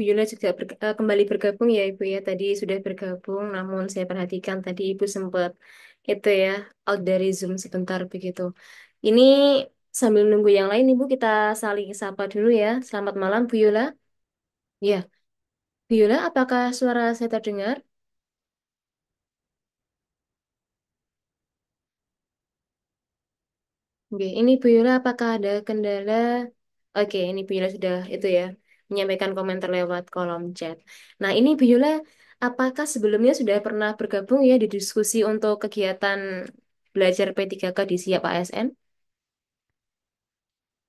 Bu Yula juga kembali bergabung ya Ibu ya. Tadi sudah bergabung, namun saya perhatikan tadi Ibu sempat itu ya out dari Zoom sebentar begitu. Ini sambil nunggu yang lain Ibu kita saling sapa dulu ya. Selamat malam Bu Yula. Ya, Bu Yula, apakah suara saya terdengar? Oke, ini Bu Yula apakah ada kendala? Oke, ini Bu Yula sudah itu ya menyampaikan komentar lewat kolom chat. Nah, ini Bu Yula, apakah sebelumnya sudah pernah bergabung ya di diskusi untuk kegiatan belajar P3K di Siap ASN?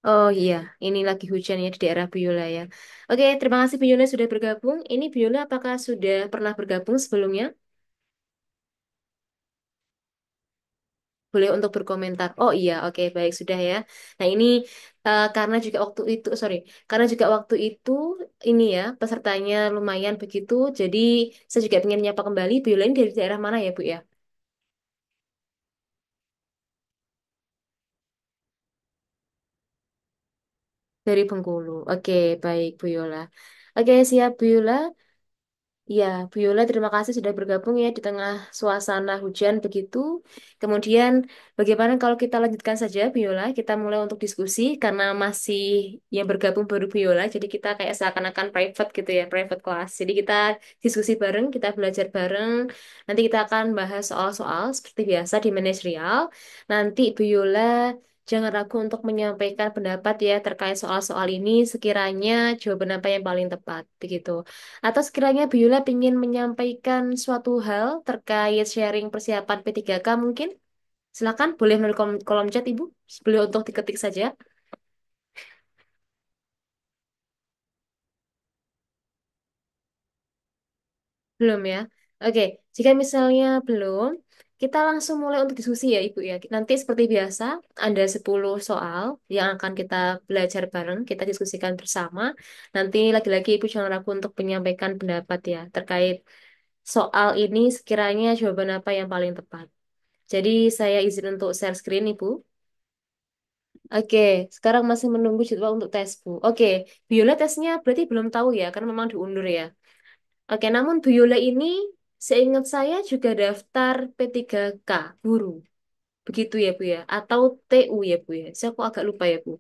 Oh iya, ini lagi hujan ya di daerah Bu Yula ya. Oke, terima kasih Bu Yula sudah bergabung. Ini Bu Yula apakah sudah pernah bergabung sebelumnya? Boleh untuk berkomentar. Oh iya, oke baik sudah ya. Nah ini karena juga waktu itu, sorry, karena juga waktu itu ini ya pesertanya lumayan begitu. Jadi saya juga ingin nyapa kembali. Bu Yula ini dari daerah mana ya Bu ya? Dari Bengkulu. Oke baik Bu Yola. Oke siap Bu Yola. Ya, Bu Yola, terima kasih sudah bergabung ya di tengah suasana hujan begitu. Kemudian, bagaimana kalau kita lanjutkan saja, Bu Yola? Kita mulai untuk diskusi karena masih yang bergabung baru Bu Yola, jadi kita kayak seakan-akan private gitu ya, private class. Jadi kita diskusi bareng, kita belajar bareng. Nanti kita akan bahas soal-soal seperti biasa di manajerial. Nanti Bu Yola jangan ragu untuk menyampaikan pendapat ya terkait soal-soal ini sekiranya jawaban apa yang paling tepat begitu. Atau sekiranya Biola ingin menyampaikan suatu hal terkait sharing persiapan P3K mungkin? Silakan, boleh melalui kolom chat Ibu. Boleh untuk diketik saja. Belum ya? Oke, jika misalnya belum, kita langsung mulai untuk diskusi ya Ibu ya. Nanti seperti biasa, ada 10 soal yang akan kita belajar bareng, kita diskusikan bersama. Nanti lagi-lagi Ibu jangan ragu untuk menyampaikan pendapat ya terkait soal ini sekiranya jawaban apa yang paling tepat. Jadi saya izin untuk share screen Ibu. Oke, sekarang masih menunggu jadwal untuk tes Bu. Oke, Biola tesnya berarti belum tahu ya, karena memang diundur ya. Oke, namun Biola ini seingat saya juga daftar P3K guru. Begitu ya Bu ya, atau TU ya Bu ya. Saya kok agak lupa ya Bu.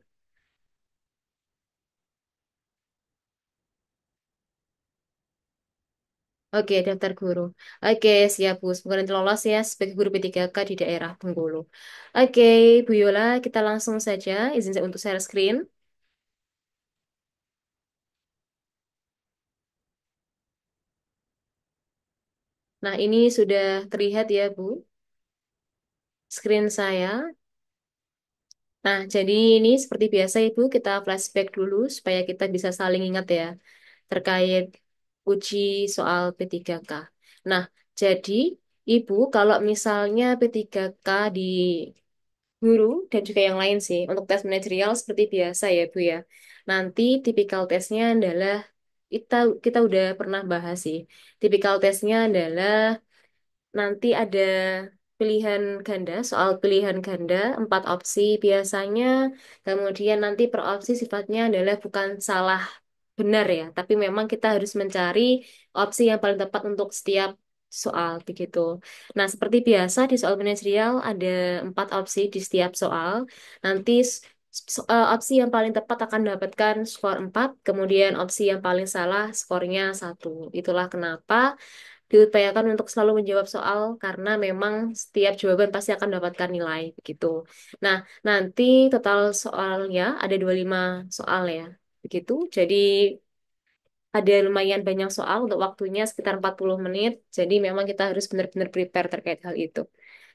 Oke, daftar guru. Oke, siap Bu. Semoga nanti lolos ya sebagai guru P3K di daerah Bengkulu. Oke, Bu Yola, kita langsung saja. Izin saya untuk share screen. Nah, ini sudah terlihat ya Bu, screen saya. Nah, jadi ini seperti biasa Ibu, kita flashback dulu supaya kita bisa saling ingat ya terkait uji soal P3K. Nah, jadi Ibu kalau misalnya P3K di guru dan juga yang lain sih untuk tes manajerial seperti biasa ya Bu ya. Nanti tipikal tesnya adalah kita kita udah pernah bahas sih. Tipikal tesnya adalah nanti ada pilihan ganda, soal pilihan ganda, 4 opsi biasanya. Kemudian nanti per opsi sifatnya adalah bukan salah benar ya, tapi memang kita harus mencari opsi yang paling tepat untuk setiap soal begitu. Nah, seperti biasa di soal manajerial ada 4 opsi di setiap soal. Nanti opsi yang paling tepat akan mendapatkan skor 4, kemudian opsi yang paling salah skornya 1. Itulah kenapa diupayakan untuk selalu menjawab soal karena memang setiap jawaban pasti akan mendapatkan nilai begitu. Nah, nanti total soalnya ada 25 soal ya. Begitu. Jadi ada lumayan banyak soal untuk waktunya sekitar 40 menit. Jadi memang kita harus benar-benar prepare terkait hal itu.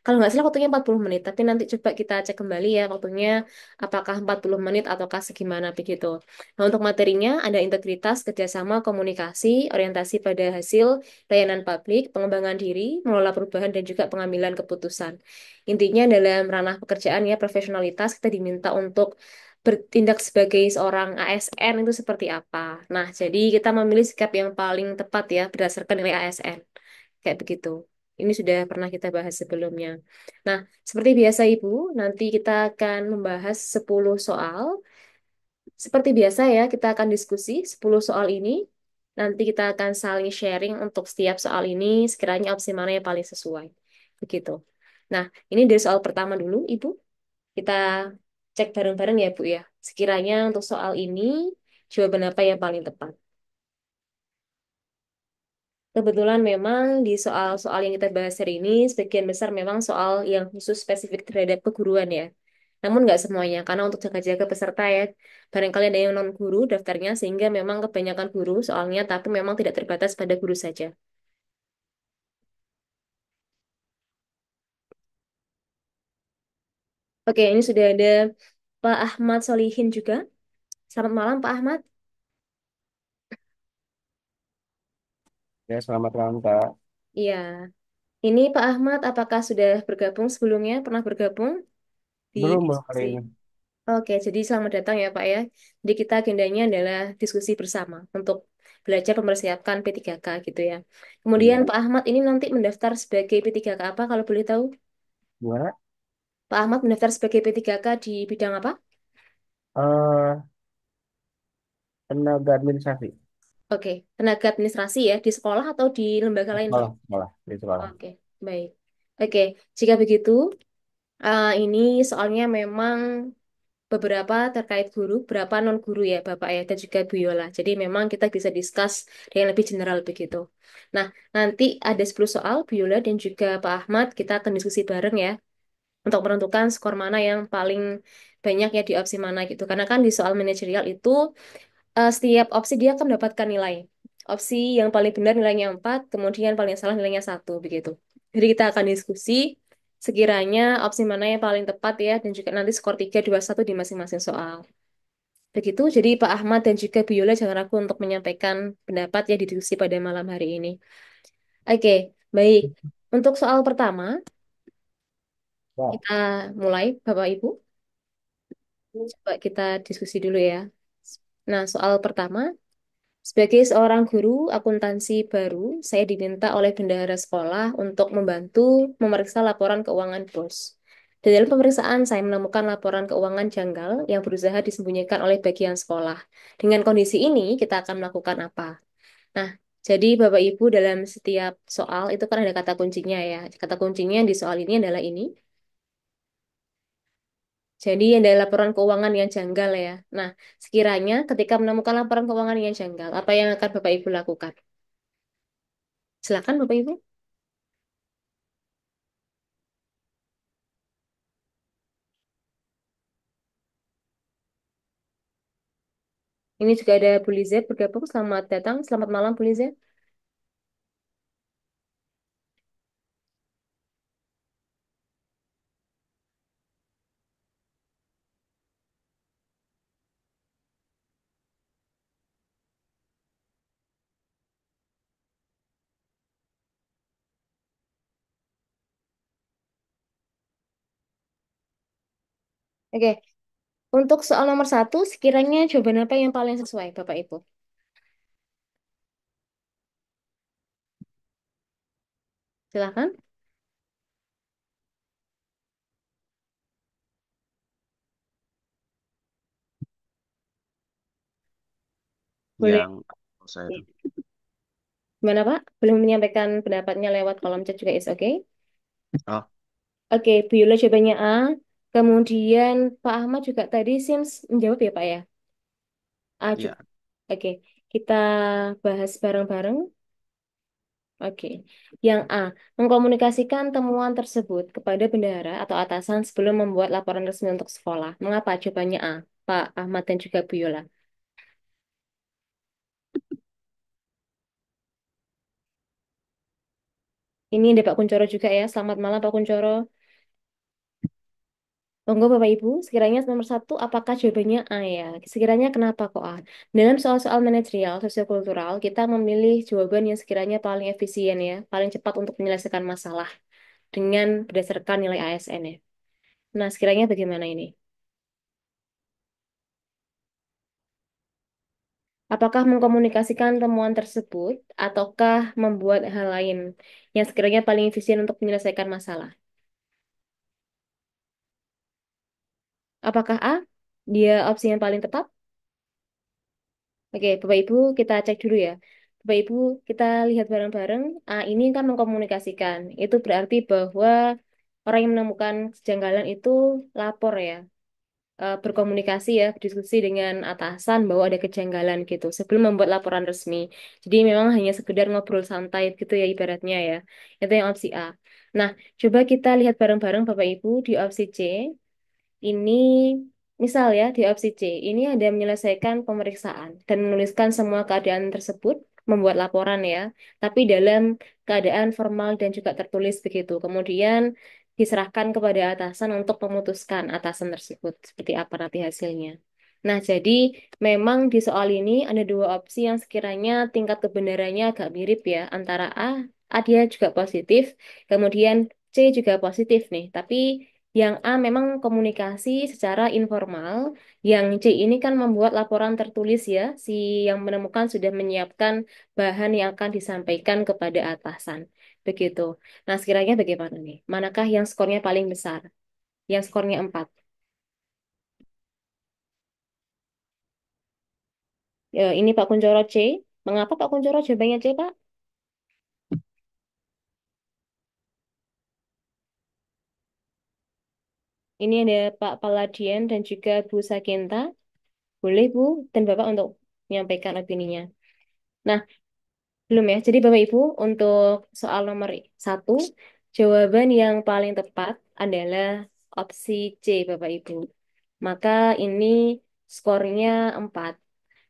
Kalau nggak salah waktunya 40 menit, tapi nanti coba kita cek kembali ya waktunya apakah 40 menit ataukah segimana begitu. Nah, untuk materinya ada integritas, kerjasama, komunikasi, orientasi pada hasil, layanan publik, pengembangan diri, mengelola perubahan, dan juga pengambilan keputusan. Intinya dalam ranah pekerjaan ya, profesionalitas kita diminta untuk bertindak sebagai seorang ASN itu seperti apa. Nah, jadi kita memilih sikap yang paling tepat ya berdasarkan nilai ASN. Kayak begitu. Ini sudah pernah kita bahas sebelumnya. Nah, seperti biasa Ibu, nanti kita akan membahas 10 soal. Seperti biasa ya, kita akan diskusi 10 soal ini. Nanti kita akan saling sharing untuk setiap soal ini, sekiranya opsi mana yang paling sesuai. Begitu. Nah, ini dari soal pertama dulu, Ibu. Kita cek bareng-bareng ya, Bu ya. Sekiranya untuk soal ini, jawaban apa yang paling tepat? Kebetulan memang di soal-soal yang kita bahas hari ini, sebagian besar memang soal yang khusus spesifik terhadap keguruan ya. Namun nggak semuanya, karena untuk jaga-jaga peserta ya, barangkali ada yang non-guru daftarnya, sehingga memang kebanyakan guru soalnya, tapi memang tidak terbatas pada guru saja. Oke, ini sudah ada Pak Ahmad Solihin juga. Selamat malam, Pak Ahmad. Ya, selamat malam, Kak. Iya, ini Pak Ahmad, apakah sudah bergabung sebelumnya? Pernah bergabung di Belum, belum kali diskusi? ini. Oke, jadi selamat datang ya Pak ya. Jadi kita agendanya adalah diskusi bersama untuk belajar mempersiapkan P3K gitu ya. Kemudian Iya. Pak Ahmad ini nanti mendaftar sebagai P3K apa kalau boleh tahu? Gimana? Pak Ahmad mendaftar sebagai P3K di bidang apa? Eh, tenaga administrasi. Oke, tenaga administrasi ya, di sekolah atau di lembaga Di lain Pak? sekolah, sekolah, di sekolah. Oke, baik. Oke, jika begitu, ini soalnya memang beberapa terkait guru, berapa non guru ya Bapak ya, dan juga Bu Yola. Jadi memang kita bisa discuss yang lebih general begitu. Nah, nanti ada 10 soal Bu Yola dan juga Pak Ahmad, kita akan diskusi bareng ya untuk menentukan skor mana yang paling banyak ya di opsi mana gitu. Karena kan di soal manajerial itu setiap opsi dia akan mendapatkan nilai. Opsi yang paling benar nilainya 4, kemudian paling salah nilainya 1 begitu. Jadi kita akan diskusi sekiranya opsi mana yang paling tepat ya, dan juga nanti skor 3, 2, 1 di masing-masing soal. Begitu, jadi Pak Ahmad dan juga Bu Yola jangan ragu untuk menyampaikan pendapat ya di diskusi pada malam hari ini. Oke, baik. Untuk soal pertama, Ya, kita mulai, Bapak Ibu. Coba kita diskusi dulu ya. Nah, soal pertama, sebagai seorang guru akuntansi baru, saya diminta oleh bendahara sekolah untuk membantu memeriksa laporan keuangan BOS. Di dalam pemeriksaan, saya menemukan laporan keuangan janggal yang berusaha disembunyikan oleh bagian sekolah. Dengan kondisi ini, kita akan melakukan apa? Nah, jadi Bapak Ibu dalam setiap soal itu kan ada kata kuncinya ya. Kata kuncinya di soal ini adalah ini. Jadi ada laporan keuangan yang janggal ya. Nah, sekiranya ketika menemukan laporan keuangan yang janggal, apa yang akan Bapak Ibu lakukan? Silakan Bapak Ibu. Ini juga ada Bu Lizet bergabung. Selamat datang, selamat malam Bu Lizet. Oke, untuk soal nomor 1, sekiranya jawaban apa yang paling sesuai Bapak Ibu? Silakan. Boleh. yang saya itu. Gimana Pak? Boleh menyampaikan pendapatnya lewat kolom chat juga is okay? Oh, Oke, Bu Yola jawabannya A. Kemudian Pak Ahmad juga tadi Sims menjawab ya Pak ya? A juga. iya. Oke, kita bahas bareng-bareng. Oke, yang A. Mengkomunikasikan temuan tersebut kepada bendahara atau atasan sebelum membuat laporan resmi untuk sekolah. Mengapa? Jawabannya A. Pak Ahmad dan juga Bu Yola. Ini ada Pak Kuncoro juga ya. Selamat malam Pak Kuncoro. Monggo Bapak Ibu, sekiranya nomor 1, apakah jawabannya A ya? Sekiranya kenapa kok A? Dalam soal-soal manajerial, sosiokultural, kita memilih jawaban yang sekiranya paling efisien ya, paling cepat untuk menyelesaikan masalah dengan berdasarkan nilai ASN ya. Nah, sekiranya bagaimana ini? Apakah mengkomunikasikan temuan tersebut ataukah membuat hal lain yang sekiranya paling efisien untuk menyelesaikan masalah? Apakah A? Dia opsi yang paling tepat? Oke, Bapak Ibu, kita cek dulu ya. Bapak Ibu, kita lihat bareng-bareng. A ini kan mengkomunikasikan. Itu berarti bahwa orang yang menemukan kejanggalan itu lapor ya, berkomunikasi ya, diskusi dengan atasan bahwa ada kejanggalan gitu sebelum membuat laporan resmi. Jadi memang hanya sekedar ngobrol santai gitu ya ibaratnya ya. Itu yang opsi A. Nah, coba kita lihat bareng-bareng Bapak Ibu di opsi C. Ini misal ya di opsi C, ini ada menyelesaikan pemeriksaan dan menuliskan semua keadaan tersebut, membuat laporan ya, tapi dalam keadaan formal dan juga tertulis begitu. Kemudian diserahkan kepada atasan untuk memutuskan atasan tersebut seperti apa nanti hasilnya. Nah, jadi memang di soal ini ada dua opsi yang sekiranya tingkat kebenarannya agak mirip ya, antara A dia juga positif, kemudian C juga positif nih, tapi yang A memang komunikasi secara informal, yang C ini kan membuat laporan tertulis ya, si yang menemukan sudah menyiapkan bahan yang akan disampaikan kepada atasan. Begitu. Nah, sekiranya bagaimana nih? Manakah yang skornya paling besar? Yang skornya 4. Ini Pak Kuncoro C. Mengapa Pak Kuncoro jawabannya C, Pak? Ini ada Pak Paladian dan juga Bu Sakinta. Boleh, Bu, dan Bapak untuk menyampaikan opininya. Nah, belum ya. Jadi Bapak Ibu, untuk soal nomor 1, jawaban yang paling tepat adalah opsi C, Bapak Ibu. Maka ini skornya 4.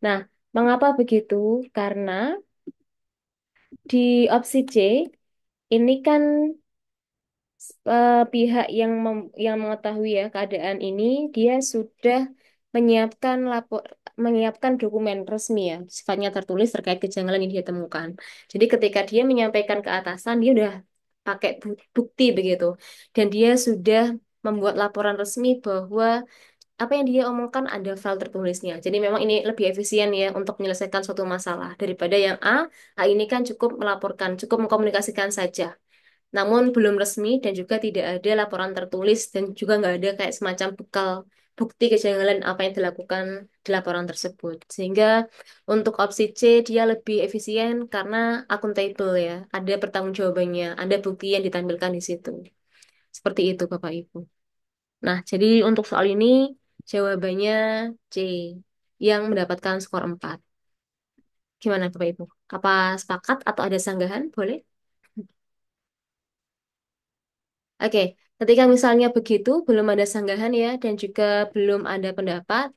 Nah, mengapa begitu? Karena di opsi C, ini kan pihak yang mengetahui ya keadaan ini, dia sudah menyiapkan menyiapkan dokumen resmi ya, sifatnya tertulis terkait kejanggalan yang dia temukan. Jadi ketika dia menyampaikan ke atasan, dia udah pakai bukti begitu, dan dia sudah membuat laporan resmi bahwa apa yang dia omongkan ada file tertulisnya. Jadi memang ini lebih efisien ya untuk menyelesaikan suatu masalah daripada yang A ini kan cukup melaporkan, cukup mengkomunikasikan saja namun belum resmi dan juga tidak ada laporan tertulis dan juga nggak ada kayak semacam bekal bukti kejanggalan apa yang dilakukan di laporan tersebut. Sehingga untuk opsi C dia lebih efisien karena akuntabel ya, ada pertanggungjawabannya, ada bukti yang ditampilkan di situ. Seperti itu Bapak Ibu. Nah, jadi untuk soal ini jawabannya C yang mendapatkan skor 4. Gimana Bapak Ibu? Apa sepakat atau ada sanggahan? Boleh? Oke, ketika misalnya begitu, belum ada sanggahan ya, dan juga belum ada pendapat.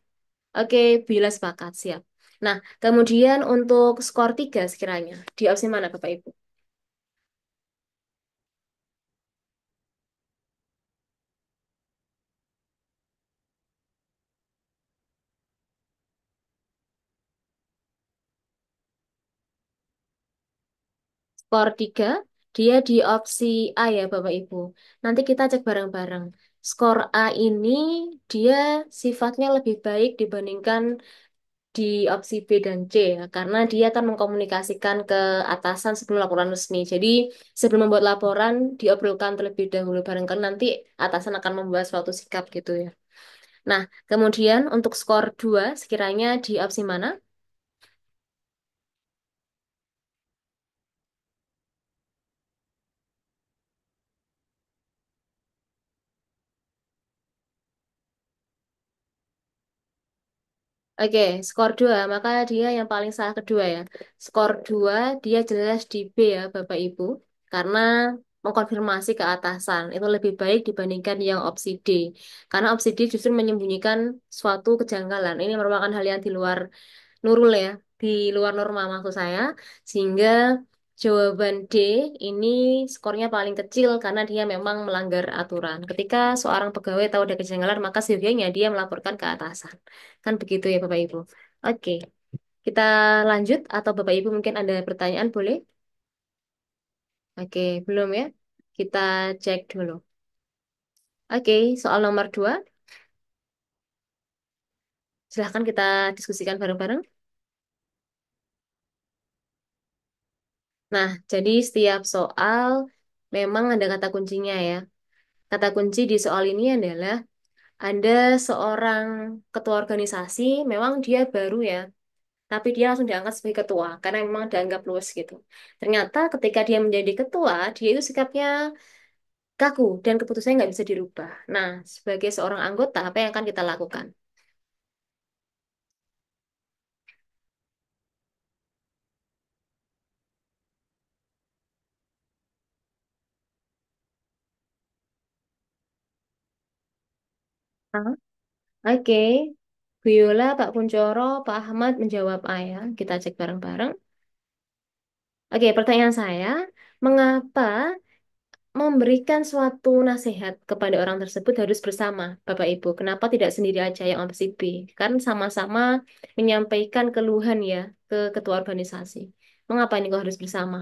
Oke, bila sepakat, siap. Nah, kemudian untuk skor 3 sekiranya, di opsi mana Bapak Ibu? Skor 3 dia di opsi A ya Bapak Ibu. Nanti kita cek bareng-bareng. Skor A ini dia sifatnya lebih baik dibandingkan di opsi B dan C ya, karena dia akan mengkomunikasikan ke atasan sebelum laporan resmi. Jadi sebelum membuat laporan diobrolkan terlebih dahulu bareng nanti atasan akan membuat suatu sikap gitu ya. Nah, kemudian untuk skor 2 sekiranya di opsi mana? Oke, skor 2 maka dia yang paling salah kedua ya. Skor 2 dia jelas di B ya Bapak Ibu, karena mengkonfirmasi ke atasan itu lebih baik dibandingkan yang opsi D. Karena opsi D justru menyembunyikan suatu kejanggalan. Ini merupakan hal yang di luar nurul ya, di luar norma maksud saya, sehingga jawaban D ini skornya paling kecil karena dia memang melanggar aturan. Ketika seorang pegawai tahu ada kejanggalan, maka seyogianya dia melaporkan ke atasan. Kan begitu ya Bapak Ibu. Oke, kita lanjut atau Bapak Ibu mungkin ada pertanyaan boleh? Oke, belum ya? Kita cek dulu. Oke, soal nomor 2, silahkan kita diskusikan bareng-bareng. Nah, jadi setiap soal memang ada kata kuncinya ya. Kata kunci di soal ini adalah ada seorang ketua organisasi, memang dia baru ya, tapi dia langsung diangkat sebagai ketua karena memang dianggap luwes gitu. Ternyata ketika dia menjadi ketua, dia itu sikapnya kaku dan keputusannya nggak bisa dirubah. Nah, sebagai seorang anggota, apa yang akan kita lakukan? Hah? Oke, Bu Yola, Pak Kunchoro, Pak Ahmad menjawab A ya. Kita cek bareng-bareng. Oke, pertanyaan saya, mengapa memberikan suatu nasihat kepada orang tersebut harus bersama, Bapak Ibu? Kenapa tidak sendiri aja yang opsi B? Kan sama-sama menyampaikan keluhan ya ke ketua organisasi. Mengapa ini kok harus bersama?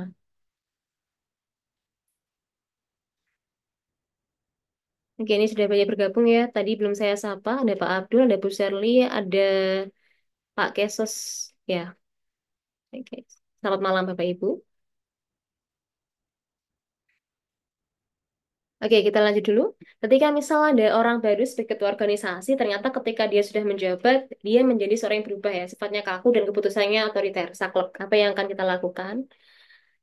Oke, ini sudah banyak bergabung ya. Tadi belum saya sapa, ada Pak Abdul, ada Bu Sherly, ada Pak Kesos. Ya, oke. Selamat malam Bapak Ibu. Oke, kita lanjut dulu. Ketika misal ada orang baru sebagai ketua organisasi, ternyata ketika dia sudah menjabat, dia menjadi seorang yang berubah ya, sifatnya kaku dan keputusannya otoriter, saklek. Apa yang akan kita lakukan?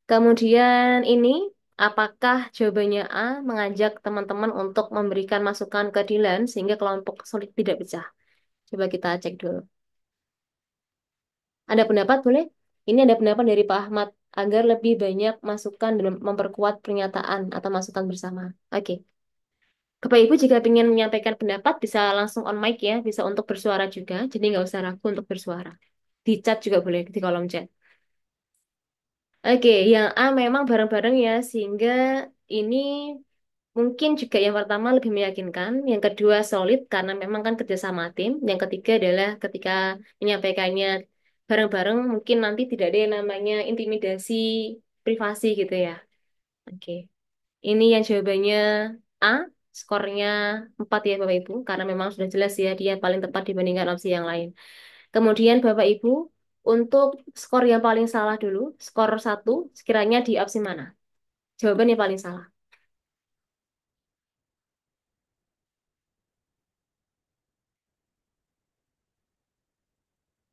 Kemudian ini, apakah jawabannya A, mengajak teman-teman untuk memberikan masukan keadilan sehingga kelompok sulit tidak pecah? Coba kita cek dulu. Ada pendapat boleh? Ini ada pendapat dari Pak Ahmad agar lebih banyak masukan dan memperkuat pernyataan atau masukan bersama. Oke. Bapak Ibu jika ingin menyampaikan pendapat bisa langsung on mic ya, bisa untuk bersuara juga, jadi nggak usah ragu untuk bersuara. Di chat juga boleh, di kolom chat. Oke, yang A memang bareng-bareng ya, sehingga ini mungkin juga yang pertama lebih meyakinkan, yang kedua solid karena memang kan kerja sama tim, yang ketiga adalah ketika menyampaikannya bareng-bareng mungkin nanti tidak ada yang namanya intimidasi privasi gitu ya. Oke. Ini yang jawabannya A, skornya 4 ya Bapak Ibu, karena memang sudah jelas ya dia paling tepat dibandingkan opsi yang lain. Kemudian Bapak Ibu, untuk skor yang paling salah dulu, skor 1, sekiranya di opsi mana? Jawaban yang paling salah.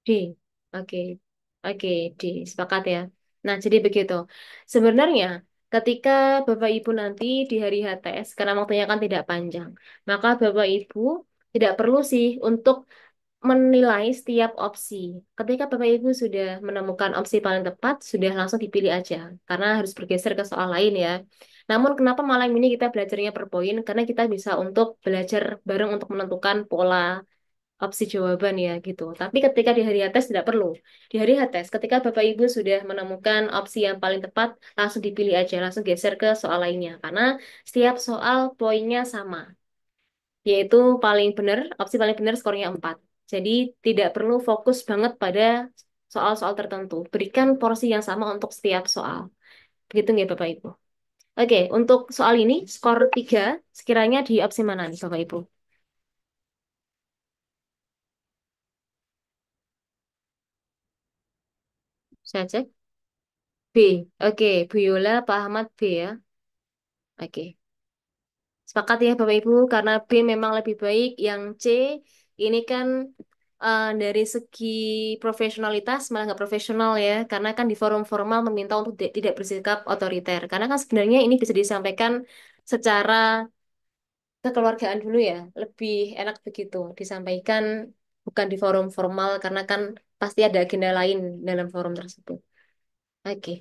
D. Oke. Oke, D. Sepakat ya. Nah, jadi begitu. Sebenarnya, ketika Bapak Ibu nanti di hari HTS, karena waktunya kan tidak panjang, maka Bapak Ibu tidak perlu sih untuk menilai setiap opsi. Ketika Bapak Ibu sudah menemukan opsi paling tepat, sudah langsung dipilih aja, karena harus bergeser ke soal lain ya. Namun kenapa malam ini kita belajarnya per poin? Karena kita bisa untuk belajar bareng untuk menentukan pola opsi jawaban ya gitu. Tapi ketika di hari tes tidak perlu. Di hari tes, ketika Bapak Ibu sudah menemukan opsi yang paling tepat, langsung dipilih aja, langsung geser ke soal lainnya. Karena setiap soal poinnya sama, yaitu paling benar, opsi paling benar skornya 4. Jadi tidak perlu fokus banget pada soal-soal tertentu. Berikan porsi yang sama untuk setiap soal. Begitu nggak Bapak Ibu? Oke, untuk soal ini skor 3 sekiranya di opsi mana nih Bapak Ibu? Saya cek. B. Oke, Bu Yola, Pak Ahmad B ya. Oke. Sepakat ya Bapak Ibu, karena B memang lebih baik. Yang C ini kan dari segi profesionalitas malah nggak profesional ya, karena kan di forum formal meminta untuk tidak bersikap otoriter. Karena kan sebenarnya ini bisa disampaikan secara kekeluargaan dulu ya, lebih enak begitu disampaikan bukan di forum formal karena kan pasti ada agenda lain dalam forum tersebut. Oke,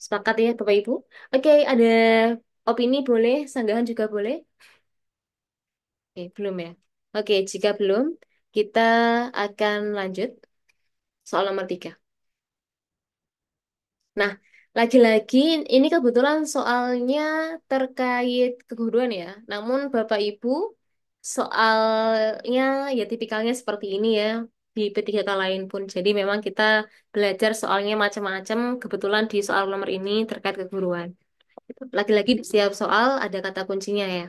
sepakat ya Bapak Ibu. Oke, ada opini boleh, sanggahan juga boleh. Oke, belum ya. Oke, jika belum, kita akan lanjut soal nomor 3. Nah, lagi-lagi ini kebetulan soalnya terkait keguruan ya. Namun Bapak Ibu, soalnya ya tipikalnya seperti ini ya di P3K lain pun. Jadi memang kita belajar soalnya macam-macam. Kebetulan di soal nomor ini terkait keguruan. Lagi-lagi di setiap soal ada kata kuncinya ya.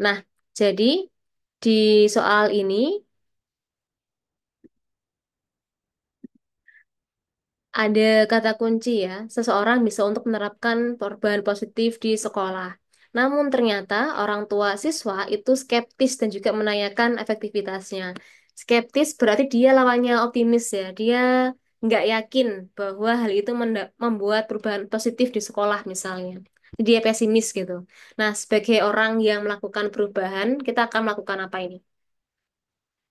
Nah, jadi di soal ini ada kata kunci ya, seseorang bisa untuk menerapkan perubahan positif di sekolah. Namun ternyata orang tua siswa itu skeptis dan juga menanyakan efektivitasnya. Skeptis berarti dia lawannya optimis ya. Dia nggak yakin bahwa hal itu membuat perubahan positif di sekolah misalnya. Dia pesimis gitu. Nah, sebagai orang yang melakukan perubahan, kita akan melakukan apa ini?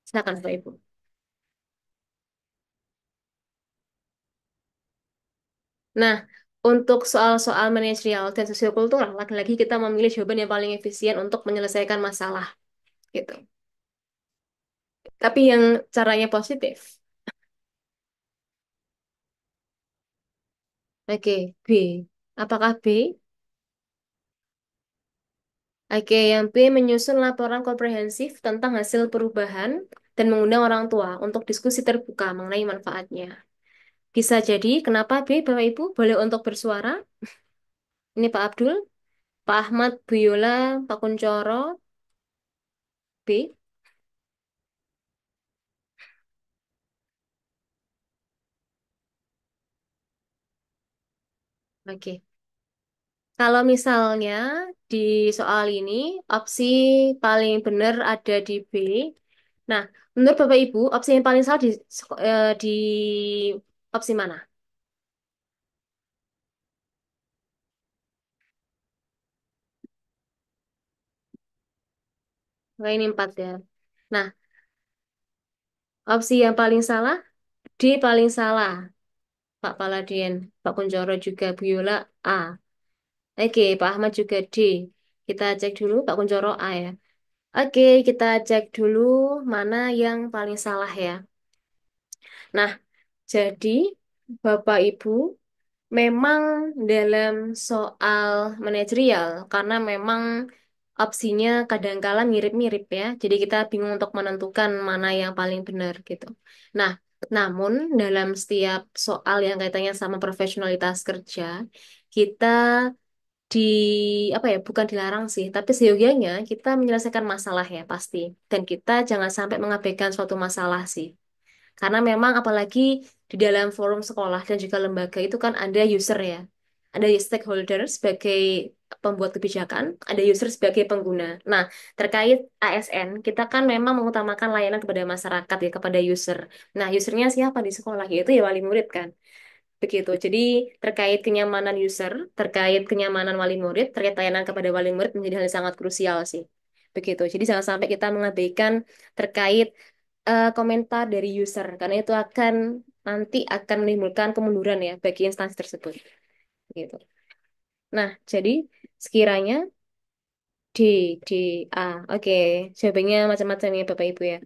Silakan, Bapak Ibu. Nah, untuk soal-soal manajerial dan sosiokultural, lagi-lagi kita memilih jawaban yang paling efisien untuk menyelesaikan masalah gitu. Tapi yang caranya positif. Oke, B. Apakah B? Oke, yang B menyusun laporan komprehensif tentang hasil perubahan dan mengundang orang tua untuk diskusi terbuka mengenai manfaatnya. Bisa jadi, kenapa B, Bapak Ibu? Boleh untuk bersuara. Ini Pak Abdul, Pak Ahmad, Bu Yola, Pak Kuncoro, B. Oke. Kalau misalnya di soal ini, opsi paling benar ada di B. Nah, menurut Bapak Ibu, opsi yang paling salah di opsi mana? Nah, ini empat ya. Nah, opsi yang paling salah, D paling salah. Pak Paladin, Pak Kuncoro juga, Bu Yola, A. Oke, Pak Ahmad juga D. Kita cek dulu, Pak Kuncoro A ya. Oke, kita cek dulu mana yang paling salah ya. Nah, jadi Bapak Ibu, memang dalam soal manajerial, karena memang opsinya kadangkala mirip-mirip ya. Jadi kita bingung untuk menentukan mana yang paling benar gitu. Nah, namun dalam setiap soal yang kaitannya sama profesionalitas kerja, kita di apa ya, bukan dilarang sih, tapi seyogianya kita menyelesaikan masalah ya pasti. Dan kita jangan sampai mengabaikan suatu masalah sih. Karena memang apalagi di dalam forum sekolah dan juga lembaga itu kan ada user ya. Ada stakeholder sebagai pembuat kebijakan, ada user sebagai pengguna. Nah, terkait ASN, kita kan memang mengutamakan layanan kepada masyarakat ya, kepada user. Nah, usernya siapa di sekolah? Yaitu ya wali murid kan. Begitu. Jadi terkait kenyamanan user, terkait kenyamanan wali murid, terkait layanan kepada wali murid menjadi hal yang sangat krusial sih. Begitu. Jadi jangan sampai kita mengabaikan terkait komentar dari user karena itu akan nanti akan menimbulkan kemunduran ya bagi instansi tersebut. Gitu. Nah, jadi sekiranya D, D, A. Oke, jawabannya macam-macam ya Bapak Ibu ya.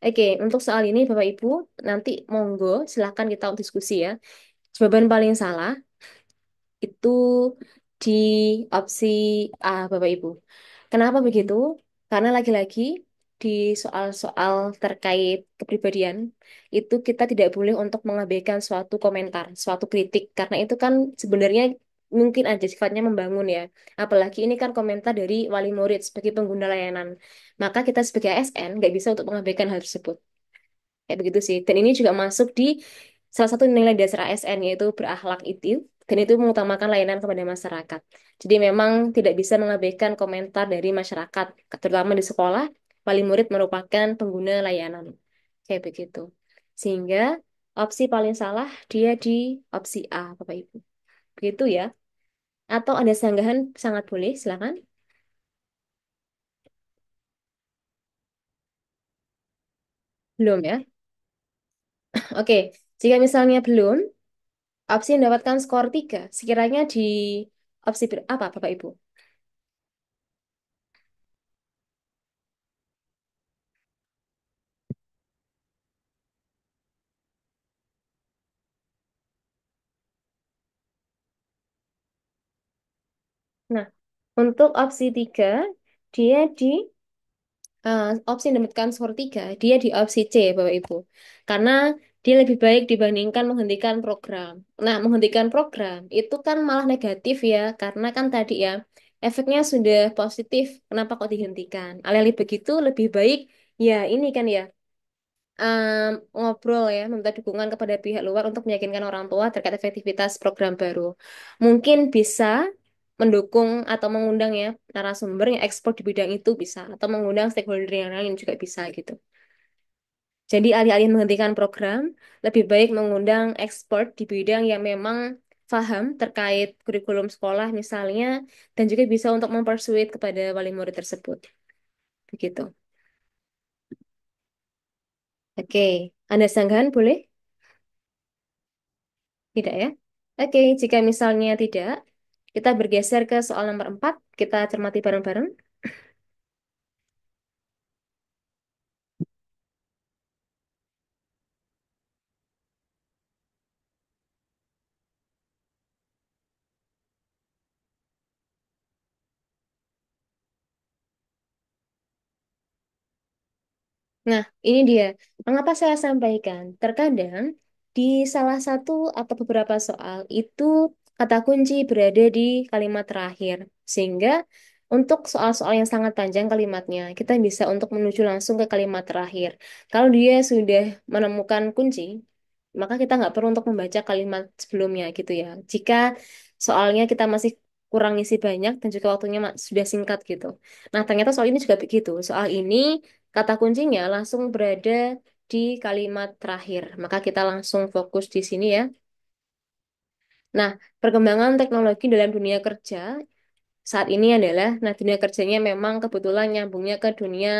Oke, untuk soal ini Bapak Ibu nanti monggo silahkan kita diskusi ya. Jawaban paling salah itu di opsi A, Bapak Ibu. Kenapa begitu? Karena lagi-lagi di soal-soal terkait kepribadian itu kita tidak boleh untuk mengabaikan suatu komentar, suatu kritik, karena itu kan sebenarnya mungkin aja sifatnya membangun ya. Apalagi ini kan komentar dari wali murid sebagai pengguna layanan. Maka kita sebagai ASN nggak bisa untuk mengabaikan hal tersebut. Kayak begitu sih. Dan ini juga masuk di salah satu nilai dasar ASN yaitu berakhlak itu. Dan itu mengutamakan layanan kepada masyarakat. Jadi memang tidak bisa mengabaikan komentar dari masyarakat, terutama di sekolah, wali murid merupakan pengguna layanan. Kayak begitu. Sehingga opsi paling salah dia di opsi A, Bapak Ibu. Begitu ya. Atau ada sanggahan sangat boleh, silakan. Belum ya. Oke, jika misalnya belum, opsi mendapatkan skor 3 sekiranya di opsi apa, Bapak Ibu? Nah, untuk opsi 3 dia di opsi mendapatkan skor 3 dia di opsi C, Bapak Ibu. Karena dia lebih baik dibandingkan menghentikan program. Nah, menghentikan program itu kan malah negatif ya, karena kan tadi ya, efeknya sudah positif, kenapa kok dihentikan? Alih-alih begitu, lebih baik ya ini kan ya, ngobrol ya, meminta dukungan kepada pihak luar untuk meyakinkan orang tua terkait efektivitas program baru. Mungkin bisa mendukung atau mengundang ya narasumber yang ekspor di bidang itu bisa, atau mengundang stakeholder yang lain juga bisa gitu. Jadi alih-alih menghentikan program, lebih baik mengundang expert di bidang yang memang paham terkait kurikulum sekolah misalnya, dan juga bisa untuk mempersuade kepada wali murid tersebut. Begitu. Oke, Anda sanggahan boleh? Tidak ya? Oke, jika misalnya tidak, kita bergeser ke soal nomor 4. Kita cermati bareng-bareng. Nah, ini dia. Mengapa saya sampaikan? Terkadang di salah satu atau beberapa soal itu kata kunci berada di kalimat terakhir. Sehingga untuk soal-soal yang sangat panjang kalimatnya, kita bisa untuk menuju langsung ke kalimat terakhir. Kalau dia sudah menemukan kunci, maka kita nggak perlu untuk membaca kalimat sebelumnya gitu ya. Jika soalnya kita masih kurang isi banyak dan juga waktunya sudah singkat gitu. Nah, ternyata soal ini juga begitu. Soal ini kata kuncinya langsung berada di kalimat terakhir. Maka kita langsung fokus di sini ya. Nah, perkembangan teknologi dalam dunia kerja saat ini adalah, nah dunia kerjanya memang kebetulan nyambungnya ke dunia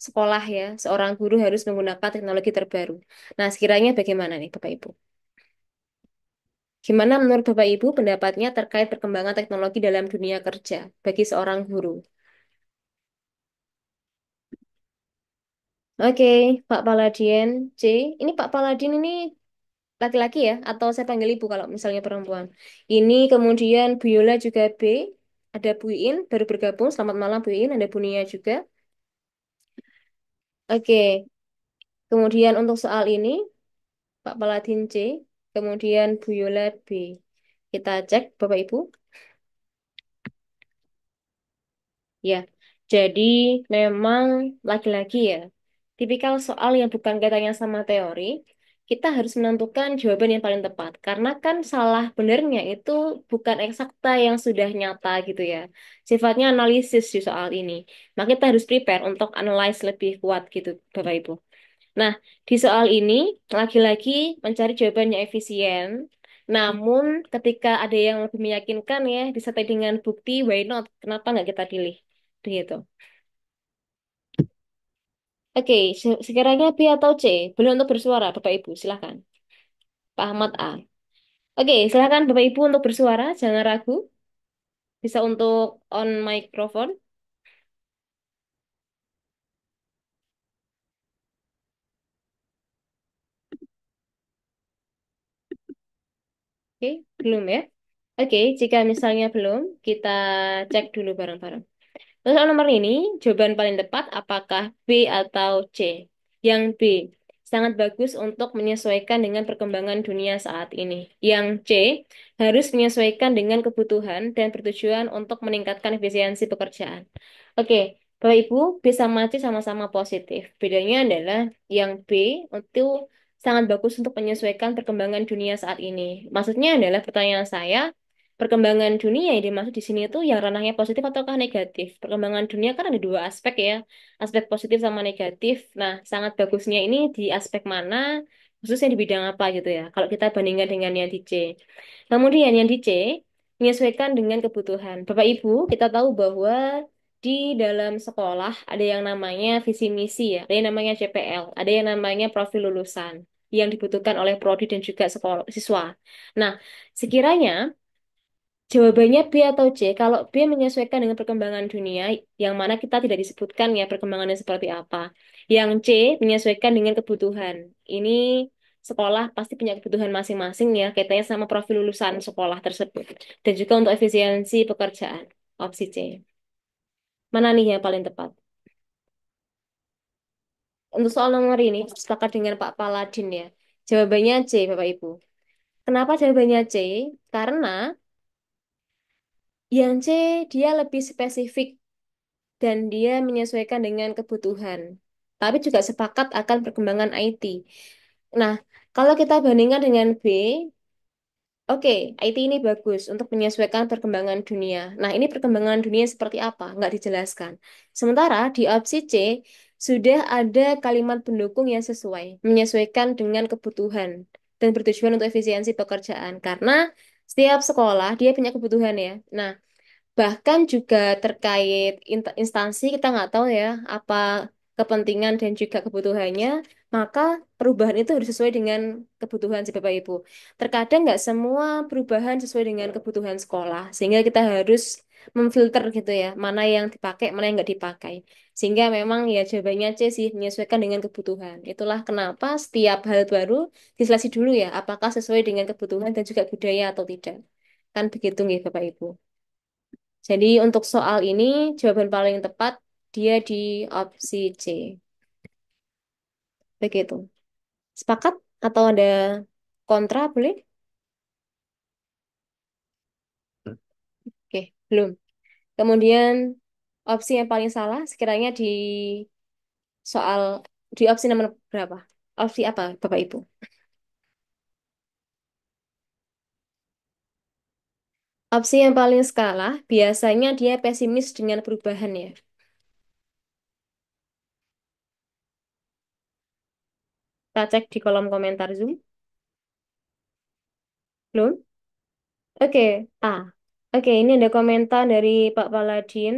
sekolah ya. Seorang guru harus menggunakan teknologi terbaru. Nah, sekiranya bagaimana nih Bapak Ibu? Gimana menurut Bapak Ibu pendapatnya terkait perkembangan teknologi dalam dunia kerja bagi seorang guru? Oke, Pak Paladin C. Ini Pak Paladin ini laki-laki ya? Atau saya panggil ibu kalau misalnya perempuan. Ini kemudian Bu Yola juga B. Ada Bu Iin baru bergabung. Selamat malam Bu Iin. Ada Bu Nia juga. Oke, kemudian untuk soal ini Pak Paladin C. Kemudian Bu Yola B. Kita cek Bapak Ibu. Ya, jadi memang lagi-lagi ya, tipikal soal yang bukan kaitannya sama teori, kita harus menentukan jawaban yang paling tepat. Karena kan salah benernya itu bukan eksakta yang sudah nyata gitu ya. Sifatnya analisis di soal ini. Maka kita harus prepare untuk analyze lebih kuat gitu, Bapak Ibu. Nah, di soal ini lagi-lagi mencari jawaban yang efisien. Namun ketika ada yang lebih meyakinkan ya, disertai dengan bukti, why not? Kenapa nggak kita pilih? Begitu. Oke, sekiranya B atau C, boleh untuk bersuara, Bapak Ibu, silakan. Pak Ahmad A. Oke, silakan Bapak Ibu untuk bersuara, jangan ragu. Bisa untuk on microphone. Oke, belum ya? Oke, jika misalnya belum, kita cek dulu bareng-bareng. Untuk soal nomor ini, jawaban paling tepat apakah B atau C? Yang B, sangat bagus untuk menyesuaikan dengan perkembangan dunia saat ini. Yang C, harus menyesuaikan dengan kebutuhan dan bertujuan untuk meningkatkan efisiensi pekerjaan. Oke, Bapak Ibu, B sama C sama-sama positif. Bedanya adalah yang B itu sangat bagus untuk menyesuaikan perkembangan dunia saat ini. Maksudnya adalah pertanyaan saya, perkembangan dunia yang dimaksud di sini itu yang ranahnya positif ataukah negatif? Perkembangan dunia kan ada dua aspek ya, aspek positif sama negatif. Nah, sangat bagusnya ini di aspek mana, khususnya di bidang apa gitu ya, kalau kita bandingkan dengan yang di C. Kemudian yang di C, menyesuaikan dengan kebutuhan. Bapak Ibu, kita tahu bahwa di dalam sekolah ada yang namanya visi misi ya, ada yang namanya CPL, ada yang namanya profil lulusan yang dibutuhkan oleh prodi dan juga sekolah siswa. Nah, sekiranya jawabannya B atau C. Kalau B menyesuaikan dengan perkembangan dunia, yang mana kita tidak disebutkan ya perkembangannya seperti apa. Yang C menyesuaikan dengan kebutuhan. Ini sekolah pasti punya kebutuhan masing-masing ya, kaitannya sama profil lulusan sekolah tersebut. Dan juga untuk efisiensi pekerjaan. Opsi C. Mana nih yang paling tepat? Untuk soal nomor ini, sepakat dengan Pak Paladin ya. Jawabannya C, Bapak Ibu. Kenapa jawabannya C? Karena yang C dia lebih spesifik dan dia menyesuaikan dengan kebutuhan. Tapi juga sepakat akan perkembangan IT. Nah, kalau kita bandingkan dengan B, oke, IT ini bagus untuk menyesuaikan perkembangan dunia. Nah, ini perkembangan dunia seperti apa? Nggak dijelaskan. Sementara di opsi C, sudah ada kalimat pendukung yang sesuai, menyesuaikan dengan kebutuhan dan bertujuan untuk efisiensi pekerjaan. Karena setiap sekolah dia punya kebutuhan ya. Nah, bahkan juga terkait instansi kita nggak tahu ya apa kepentingan dan juga kebutuhannya, maka perubahan itu harus sesuai dengan kebutuhan si Bapak Ibu. Terkadang nggak semua perubahan sesuai dengan kebutuhan sekolah, sehingga kita harus memfilter gitu ya, mana yang dipakai, mana yang nggak dipakai. Sehingga memang ya jawabannya C sih, menyesuaikan dengan kebutuhan. Itulah kenapa setiap hal baru diseleksi dulu ya, apakah sesuai dengan kebutuhan dan juga budaya atau tidak. Kan begitu nih Bapak Ibu. Jadi untuk soal ini jawaban paling tepat dia di opsi C. Begitu. Sepakat atau ada kontra boleh? Oke, belum. Kemudian opsi yang paling salah sekiranya di soal di opsi nomor berapa? Opsi apa Bapak Ibu? Opsi yang paling salah biasanya dia pesimis dengan perubahan ya. Kita cek di kolom komentar Zoom. Belum? Oke, A. Oke, ini ada komentar dari Pak Paladin.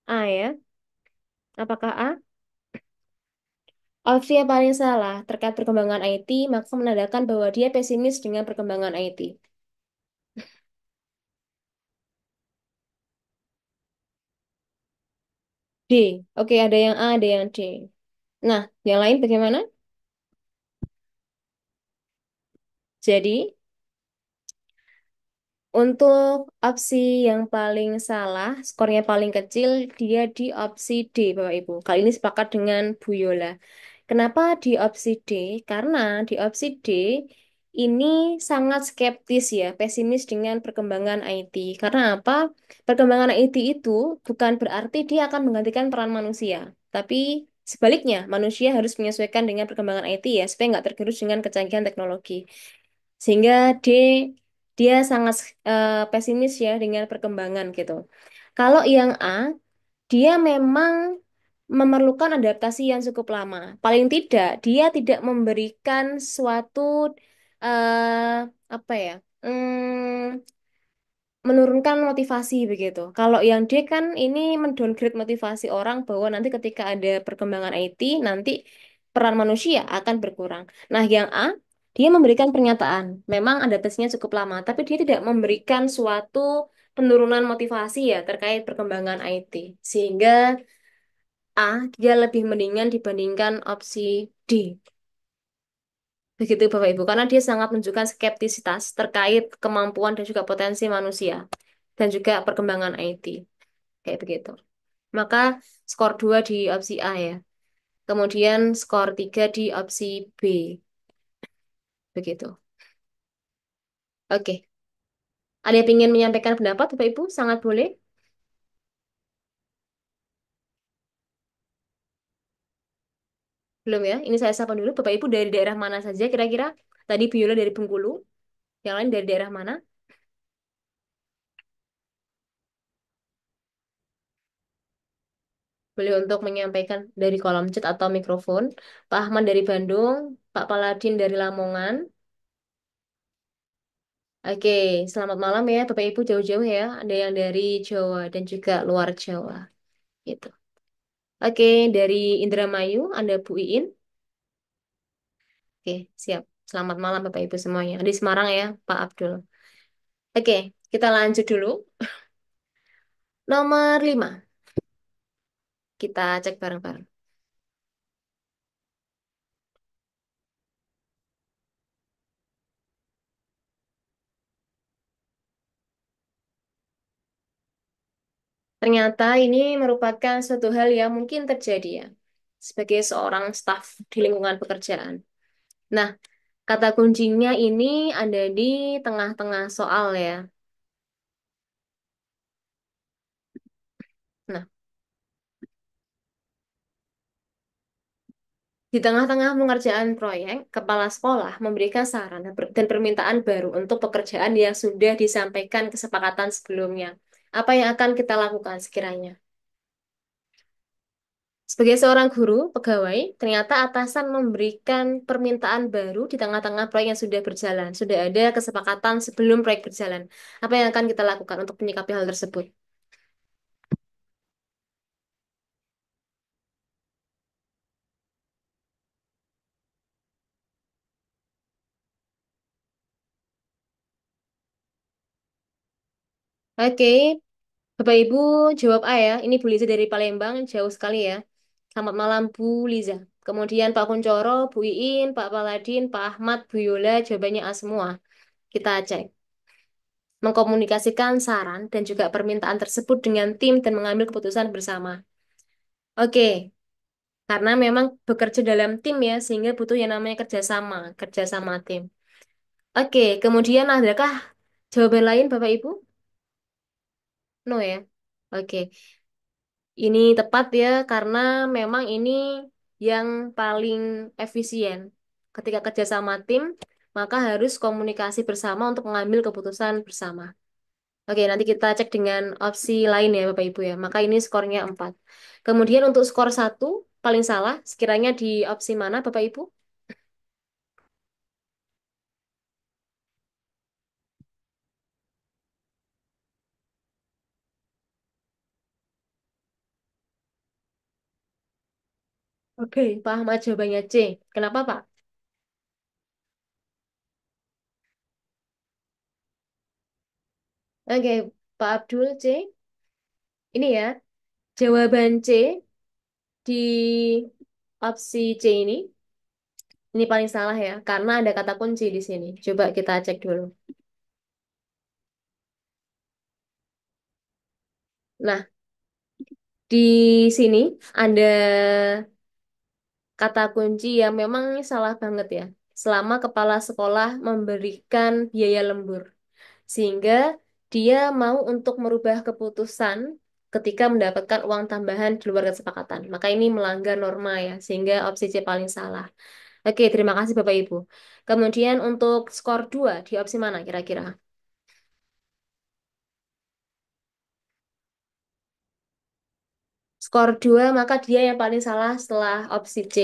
A ya. Apakah A? Opsi yang paling salah terkait perkembangan IT, maka menandakan bahwa dia pesimis dengan perkembangan IT. D. Oke, ada yang A, ada yang D. Nah, yang lain bagaimana? Jadi, untuk opsi yang paling salah, skornya paling kecil, dia di opsi D, Bapak Ibu. Kali ini sepakat dengan Bu Yola. Kenapa di opsi D? Karena di opsi D ini sangat skeptis ya, pesimis dengan perkembangan IT. Karena apa? Perkembangan IT itu bukan berarti dia akan menggantikan peran manusia, tapi sebaliknya, manusia harus menyesuaikan dengan perkembangan IT ya, supaya nggak tergerus dengan kecanggihan teknologi. Sehingga dia sangat pesimis ya dengan perkembangan gitu. Kalau yang A, dia memang memerlukan adaptasi yang cukup lama. Paling tidak, dia tidak memberikan suatu apa ya? hmm, Menurunkan motivasi begitu. Kalau yang D kan ini mendowngrade motivasi orang bahwa nanti ketika ada perkembangan IT, nanti peran manusia akan berkurang. Nah, yang A, dia memberikan pernyataan, memang adaptasinya cukup lama, tapi dia tidak memberikan suatu penurunan motivasi ya terkait perkembangan IT. Sehingga A, dia lebih mendingan dibandingkan opsi D. Begitu Bapak Ibu, karena dia sangat menunjukkan skeptisitas terkait kemampuan dan juga potensi manusia dan juga perkembangan IT. Kayak begitu. Maka skor 2 di opsi A ya. Kemudian skor 3 di opsi B. Begitu. Oke. Ada yang ingin menyampaikan pendapat Bapak Ibu? Sangat boleh. Belum ya? Ini saya sapa dulu. Bapak Ibu dari daerah mana saja kira-kira? Tadi Biola dari Bengkulu. Yang lain dari daerah mana? Boleh untuk menyampaikan dari kolom chat atau mikrofon. Pak Ahmad dari Bandung, Pak Paladin dari Lamongan. Oke, selamat malam ya Bapak Ibu jauh-jauh ya. Ada yang dari Jawa dan juga luar Jawa. Gitu. Oke, dari Indramayu ada Bu Iin. Oke, siap. Selamat malam Bapak Ibu semuanya. Di Semarang ya, Pak Abdul. Oke, kita lanjut dulu. Nomor 5. Kita cek bareng-bareng. Ternyata ini merupakan suatu hal yang mungkin terjadi ya. Sebagai seorang staf di lingkungan pekerjaan. Nah, kata kuncinya ini ada di tengah-tengah soal ya. Nah, di tengah-tengah pengerjaan proyek, kepala sekolah memberikan saran dan permintaan baru untuk pekerjaan yang sudah disampaikan kesepakatan sebelumnya. Apa yang akan kita lakukan sekiranya? Sebagai seorang guru, pegawai, ternyata atasan memberikan permintaan baru di tengah-tengah proyek yang sudah berjalan. Sudah ada kesepakatan sebelum proyek berjalan. Apa yang akan kita lakukan untuk menyikapi hal tersebut? Oke, Bapak Ibu jawab A ya. Ini Bu Liza dari Palembang, jauh sekali ya. Selamat malam Bu Liza. Kemudian Pak Kuncoro, Bu Iin, Pak Paladin, Pak Ahmad, Bu Yola, jawabannya A semua. Kita cek. Mengkomunikasikan saran dan juga permintaan tersebut dengan tim dan mengambil keputusan bersama. Oke, karena memang bekerja dalam tim ya, sehingga butuh yang namanya kerjasama, kerjasama tim. Oke, kemudian adakah jawaban lain Bapak Ibu? No ya. Oke, ini tepat ya, karena memang ini yang paling efisien. Ketika kerjasama tim, maka harus komunikasi bersama untuk mengambil keputusan bersama. Oke, nanti kita cek dengan opsi lain ya Bapak Ibu ya. Maka ini skornya 4. Kemudian untuk skor satu paling salah, sekiranya di opsi mana Bapak Ibu? Oke, Pak Ahmad jawabannya C. Kenapa Pak? Oke, Pak Abdul C. Ini ya, jawaban C di opsi C ini paling salah ya, karena ada kata kunci di sini. Coba kita cek dulu. Nah, di sini ada kata kunci yang memang salah banget ya. Selama kepala sekolah memberikan biaya lembur. Sehingga dia mau untuk merubah keputusan ketika mendapatkan uang tambahan di luar kesepakatan. Maka ini melanggar norma ya, sehingga opsi C paling salah. Oke, terima kasih Bapak Ibu. Kemudian untuk skor 2 di opsi mana kira-kira? Skor 2 maka dia yang paling salah setelah opsi C.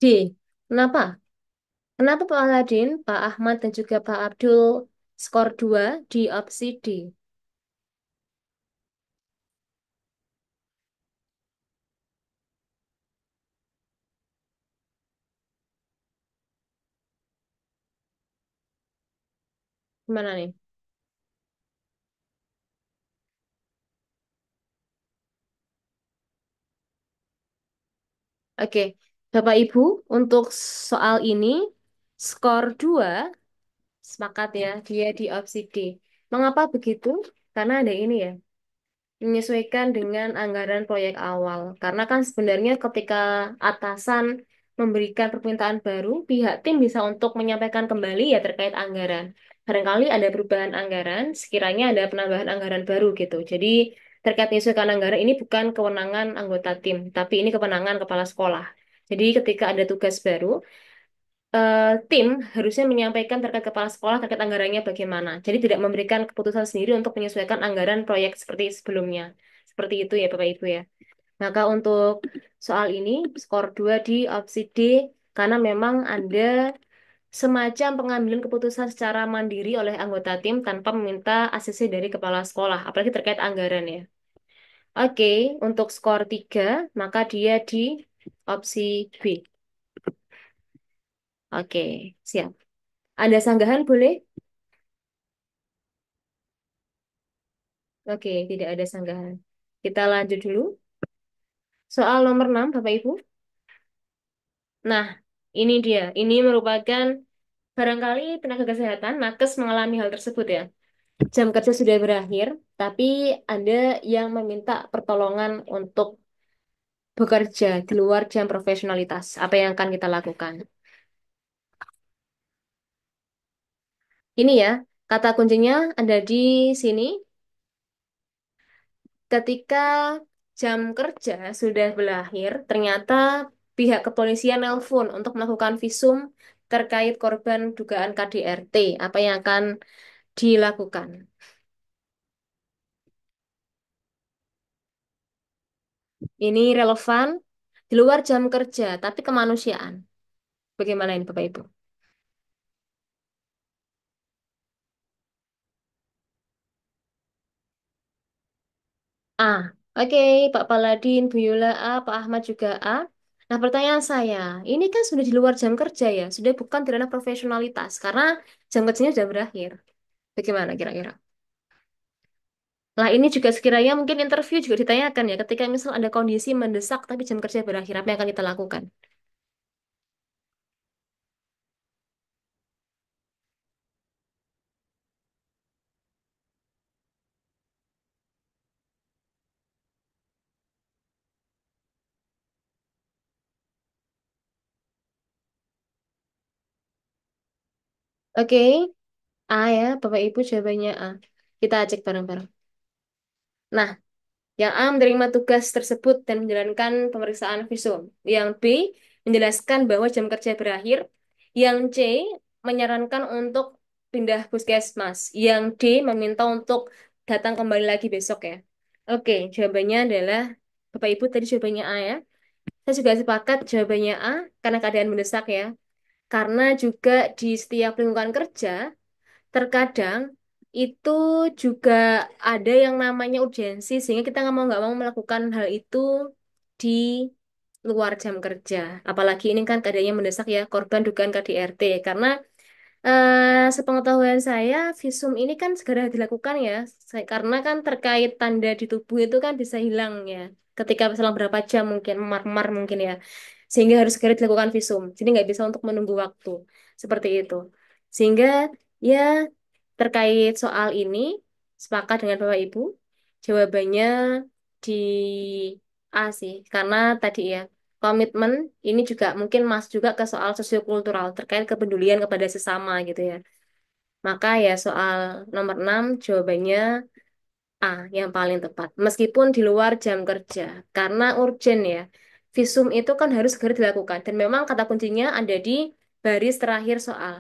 D. Kenapa? Kenapa Pak Aladin, Pak Ahmad, dan juga Pak Abdul skor 2 di opsi D? Gimana nih? Oke, Bapak Ibu, untuk soal ini, skor 2 sepakat ya, dia di opsi D. Mengapa begitu? Karena ada ini ya, menyesuaikan dengan anggaran proyek awal. Karena kan sebenarnya ketika atasan memberikan permintaan baru, pihak tim bisa untuk menyampaikan kembali ya terkait anggaran. Barangkali ada perubahan anggaran, sekiranya ada penambahan anggaran baru gitu. Jadi terkait menyesuaikan anggaran ini bukan kewenangan anggota tim, tapi ini kewenangan kepala sekolah. Jadi ketika ada tugas baru, tim harusnya menyampaikan terkait kepala sekolah terkait anggarannya bagaimana. Jadi tidak memberikan keputusan sendiri untuk menyesuaikan anggaran proyek seperti sebelumnya. Seperti itu ya Bapak Ibu ya. Maka untuk soal ini skor 2 di opsi D karena memang ada semacam pengambilan keputusan secara mandiri oleh anggota tim tanpa meminta ACC dari kepala sekolah, apalagi terkait anggaran ya. Oke, untuk skor 3 maka dia di opsi B. Oke, siap. Ada sanggahan boleh? Oke, tidak ada sanggahan. Kita lanjut dulu. Soal nomor 6, Bapak Ibu. Nah, ini dia. Ini merupakan barangkali tenaga kesehatan, nakes mengalami hal tersebut ya. Jam kerja sudah berakhir, tapi ada yang meminta pertolongan untuk bekerja di luar jam profesionalitas. Apa yang akan kita lakukan? Ini ya, kata kuncinya ada di sini. Ketika jam kerja sudah berakhir, ternyata pihak kepolisian nelpon untuk melakukan visum terkait korban dugaan KDRT. Apa yang akan dilakukan? Ini relevan di luar jam kerja, tapi kemanusiaan. Bagaimana ini Bapak Ibu? A. Oke, Pak Paladin, Bu Yola A, Pak Ahmad juga A. Nah, pertanyaan saya, ini kan sudah di luar jam kerja ya, sudah bukan di ranah profesionalitas, karena jam kerjanya sudah berakhir. Bagaimana kira-kira? Nah, ini juga sekiranya mungkin interview juga ditanyakan ya, ketika misal ada kondisi mendesak tapi jam kerja berakhir, apa yang akan kita lakukan? Oke, A ya, Bapak Ibu jawabannya A. Kita cek bareng-bareng. Nah, yang A menerima tugas tersebut dan menjalankan pemeriksaan visum. Yang B menjelaskan bahwa jam kerja berakhir. Yang C menyarankan untuk pindah puskesmas. Yang D meminta untuk datang kembali lagi besok ya. Oke, jawabannya adalah Bapak Ibu tadi jawabannya A ya. Saya juga sepakat jawabannya A karena keadaan mendesak ya. Karena juga di setiap lingkungan kerja terkadang itu juga ada yang namanya urgensi sehingga kita nggak mau melakukan hal itu di luar jam kerja. Apalagi ini kan keadaannya mendesak ya korban dugaan KDRT karena sepengetahuan saya visum ini kan segera dilakukan ya karena kan terkait tanda di tubuh itu kan bisa hilang ya ketika selang berapa jam mungkin memar-memar mungkin ya sehingga harus segera dilakukan visum. Jadi nggak bisa untuk menunggu waktu seperti itu. Sehingga ya terkait soal ini, sepakat dengan Bapak Ibu, jawabannya di A sih, karena tadi ya, komitmen ini juga mungkin masuk juga ke soal sosiokultural, terkait kepedulian kepada sesama gitu ya. Maka ya soal nomor 6 jawabannya A yang paling tepat. Meskipun di luar jam kerja, karena urgent ya. Visum itu kan harus segera dilakukan, dan memang kata kuncinya ada di baris terakhir soal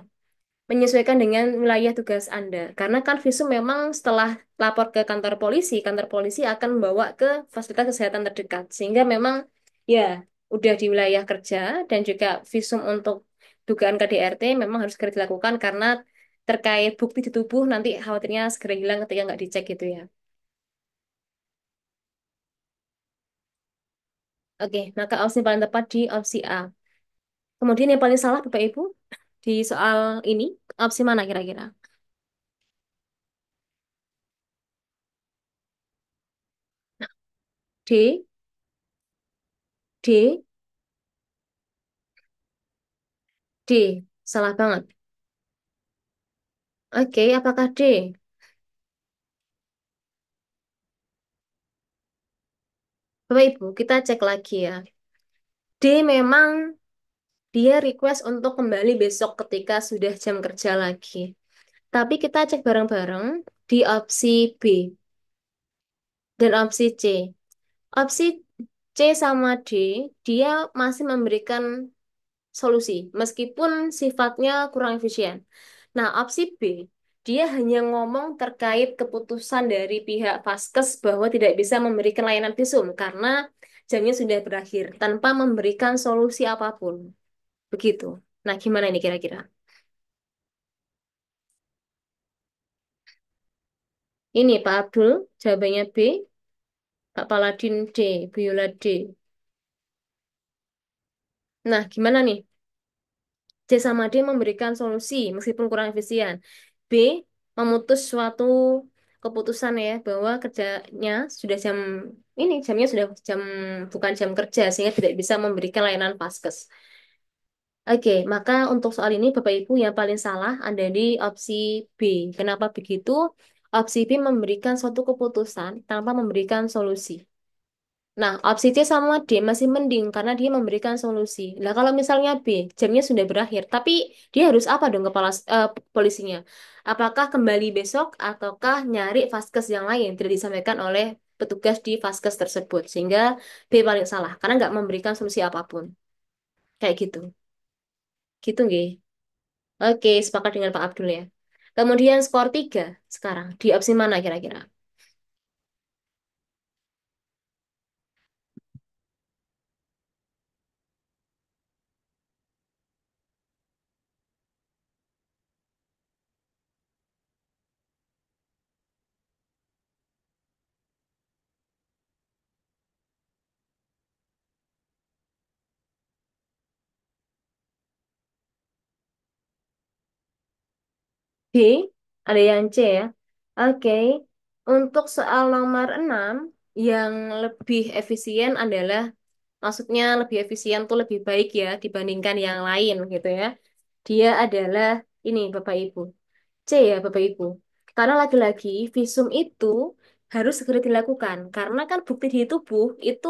menyesuaikan dengan wilayah tugas Anda. Karena kan visum memang setelah lapor ke kantor polisi akan membawa ke fasilitas kesehatan terdekat. Sehingga memang ya udah di wilayah kerja dan juga visum untuk dugaan KDRT memang harus segera dilakukan karena terkait bukti di tubuh nanti khawatirnya segera hilang ketika nggak dicek gitu ya. Oke, maka opsi yang paling tepat di opsi A. Kemudian yang paling salah Bapak Ibu di soal ini, opsi mana kira-kira? D, D, D. Salah banget. Oke, apakah D? Bapak Ibu, kita cek lagi ya. D memang dia request untuk kembali besok ketika sudah jam kerja lagi. Tapi kita cek bareng-bareng di opsi B dan opsi C. Opsi C sama D, dia masih memberikan solusi, meskipun sifatnya kurang efisien. Nah, opsi B, dia hanya ngomong terkait keputusan dari pihak Vaskes bahwa tidak bisa memberikan layanan visum karena jamnya sudah berakhir, tanpa memberikan solusi apapun. Begitu. Nah, gimana ini kira-kira? Ini Pak Abdul, jawabannya B, Pak Paladin D, Biola D. Nah, gimana nih? C sama D memberikan solusi meskipun kurang efisien. B memutus suatu keputusan ya bahwa kerjanya sudah jam ini jamnya sudah jam bukan jam kerja sehingga tidak bisa memberikan layanan vaskes. Oke, maka untuk soal ini Bapak Ibu yang paling salah ada di opsi B. Kenapa begitu? Opsi B memberikan suatu keputusan tanpa memberikan solusi. Nah, opsi C sama D masih mending karena dia memberikan solusi. Nah, kalau misalnya B, jamnya sudah berakhir, tapi dia harus apa dong polisinya? Apakah kembali besok ataukah nyari vaskes yang lain? Tidak disampaikan oleh petugas di Vaskes tersebut. Sehingga B paling salah, karena nggak memberikan solusi apapun. Kayak gitu. Gitu nggih. Oke, sepakat dengan Pak Abdul ya. Kemudian skor 3 sekarang. Di opsi mana kira-kira? B, ada yang C ya. Oke, untuk soal nomor 6, yang lebih efisien adalah, maksudnya lebih efisien tuh lebih baik ya dibandingkan yang lain gitu ya. Dia adalah ini Bapak Ibu. C ya Bapak Ibu. Karena lagi-lagi visum itu harus segera dilakukan. Karena kan bukti di tubuh itu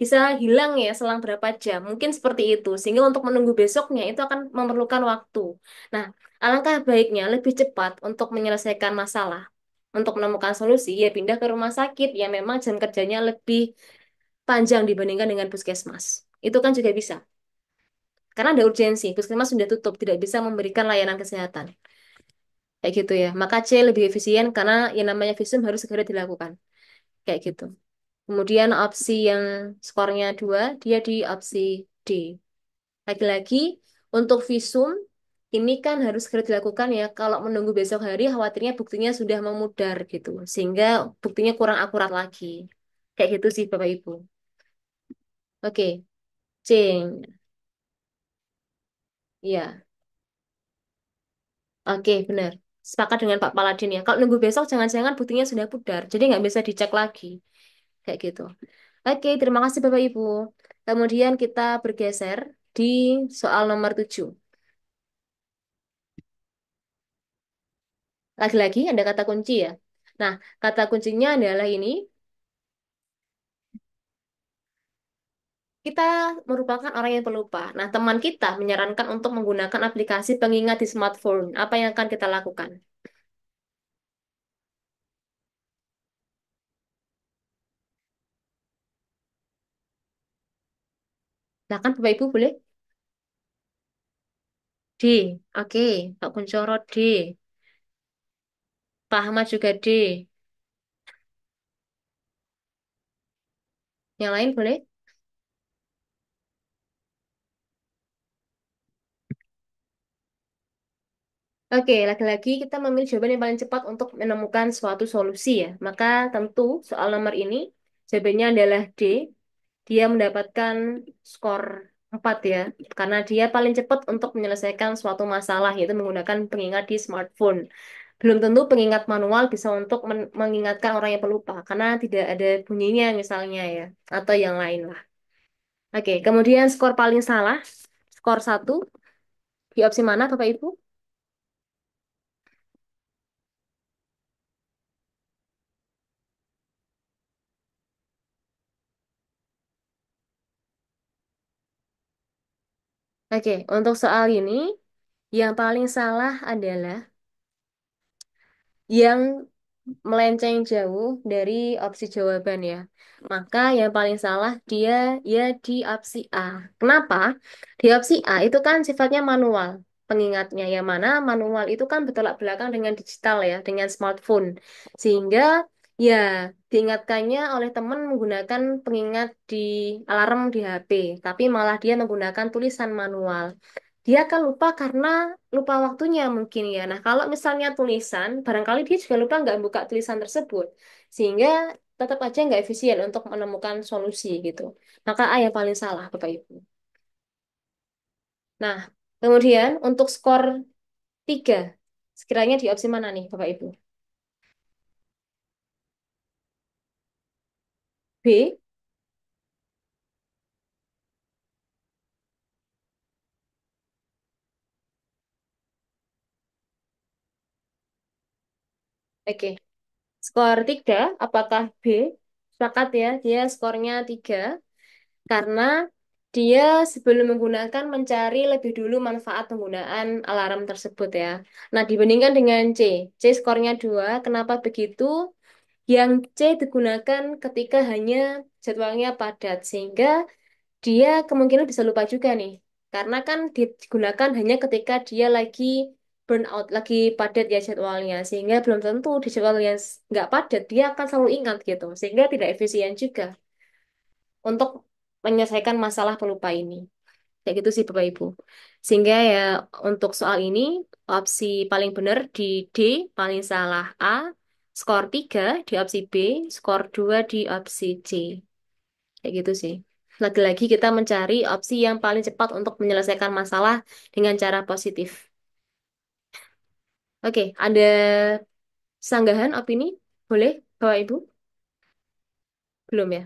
bisa hilang ya selang berapa jam. Mungkin seperti itu. Sehingga untuk menunggu besoknya itu akan memerlukan waktu. Nah, alangkah baiknya lebih cepat untuk menyelesaikan masalah. Untuk menemukan solusi, ya pindah ke rumah sakit yang memang jam kerjanya lebih panjang dibandingkan dengan puskesmas. Itu kan juga bisa. Karena ada urgensi, puskesmas sudah tutup, tidak bisa memberikan layanan kesehatan. Kayak gitu ya. Maka C lebih efisien karena yang namanya visum harus segera dilakukan. Kayak gitu. Kemudian opsi yang skornya 2, dia di opsi D. Lagi-lagi, untuk visum, ini kan harus segera dilakukan ya. Kalau menunggu besok hari, khawatirnya buktinya sudah memudar gitu. Sehingga buktinya kurang akurat lagi. Kayak gitu sih Bapak Ibu. Oke, C. Iya, oke benar. Sepakat dengan Pak Paladin ya. Kalau nunggu besok, jangan-jangan buktinya sudah pudar. Jadi nggak bisa dicek lagi. Kayak gitu. Oke, terima kasih Bapak Ibu. Kemudian kita bergeser di soal nomor 7. Lagi-lagi ada kata kunci ya. Nah, kata kuncinya adalah ini, kita merupakan orang yang pelupa. Nah, teman kita menyarankan untuk menggunakan aplikasi pengingat di smartphone. Apa yang akan kita lakukan? Nah, kan Bapak Ibu boleh? D. Oke, Pak Kuncoro D. Pak Ahmad juga D. Yang lain boleh? Oke, lagi-lagi kita memilih jawaban yang paling cepat untuk menemukan suatu solusi ya. Maka tentu soal nomor ini jawabannya adalah D. Dia mendapatkan skor 4 ya. Karena dia paling cepat untuk menyelesaikan suatu masalah yaitu menggunakan pengingat di smartphone. Belum tentu pengingat manual bisa untuk mengingatkan orang yang pelupa karena tidak ada bunyinya misalnya ya atau yang lain lah. Oke, kemudian skor paling salah, skor 1 di opsi mana Bapak Ibu? Oke, untuk soal ini yang paling salah adalah yang melenceng jauh dari opsi jawaban ya. Maka yang paling salah dia ya di opsi A. Kenapa? Di opsi A itu kan sifatnya manual pengingatnya. Yang mana manual itu kan bertolak belakang dengan digital ya, dengan smartphone. Sehingga ya diingatkannya oleh teman menggunakan pengingat di alarm di HP. Tapi malah dia menggunakan tulisan manual. Dia akan lupa karena lupa waktunya mungkin ya. Nah, kalau misalnya tulisan, barangkali dia juga lupa nggak buka tulisan tersebut. Sehingga tetap aja nggak efisien untuk menemukan solusi gitu. Maka A yang paling salah, Bapak Ibu. Nah, kemudian untuk skor 3, sekiranya di opsi mana nih, Bapak Ibu? B? Oke. Skor 3, apakah B? Sepakat ya, dia skornya 3. Karena dia sebelum menggunakan mencari lebih dulu manfaat penggunaan alarm tersebut ya. Nah, dibandingkan dengan C. C skornya 2. Kenapa begitu? Yang C digunakan ketika hanya jadwalnya padat, sehingga dia kemungkinan bisa lupa juga nih. Karena kan digunakan hanya ketika dia lagi burnout, lagi padat ya jadwalnya. Sehingga belum tentu di jadwal yang nggak padat, dia akan selalu ingat gitu. Sehingga tidak efisien juga untuk menyelesaikan masalah pelupa ini. Kayak gitu sih Bapak Ibu. Sehingga ya untuk soal ini opsi paling benar di D, paling salah A, skor 3 di opsi B, skor 2 di opsi C. Kayak gitu sih. Lagi-lagi kita mencari opsi yang paling cepat untuk menyelesaikan masalah dengan cara positif. Oke, ada sanggahan opini? Boleh, Bapak Ibu? Belum ya?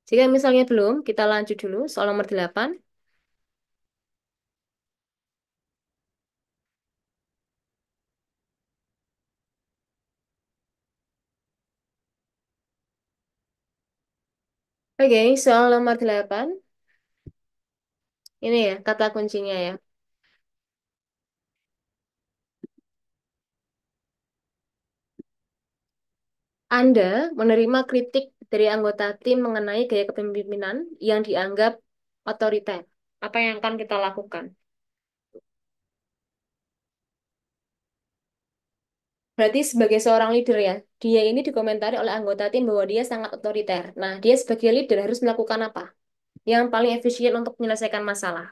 Jika misalnya belum, kita lanjut dulu soal nomor 8. Oke, soal nomor 8. Ini ya, kata kuncinya ya. Anda menerima kritik dari anggota tim mengenai gaya kepemimpinan yang dianggap otoriter. Apa yang akan kita lakukan? Berarti sebagai seorang leader ya, dia ini dikomentari oleh anggota tim bahwa dia sangat otoriter. Nah, dia sebagai leader harus melakukan apa? Yang paling efisien untuk menyelesaikan masalah.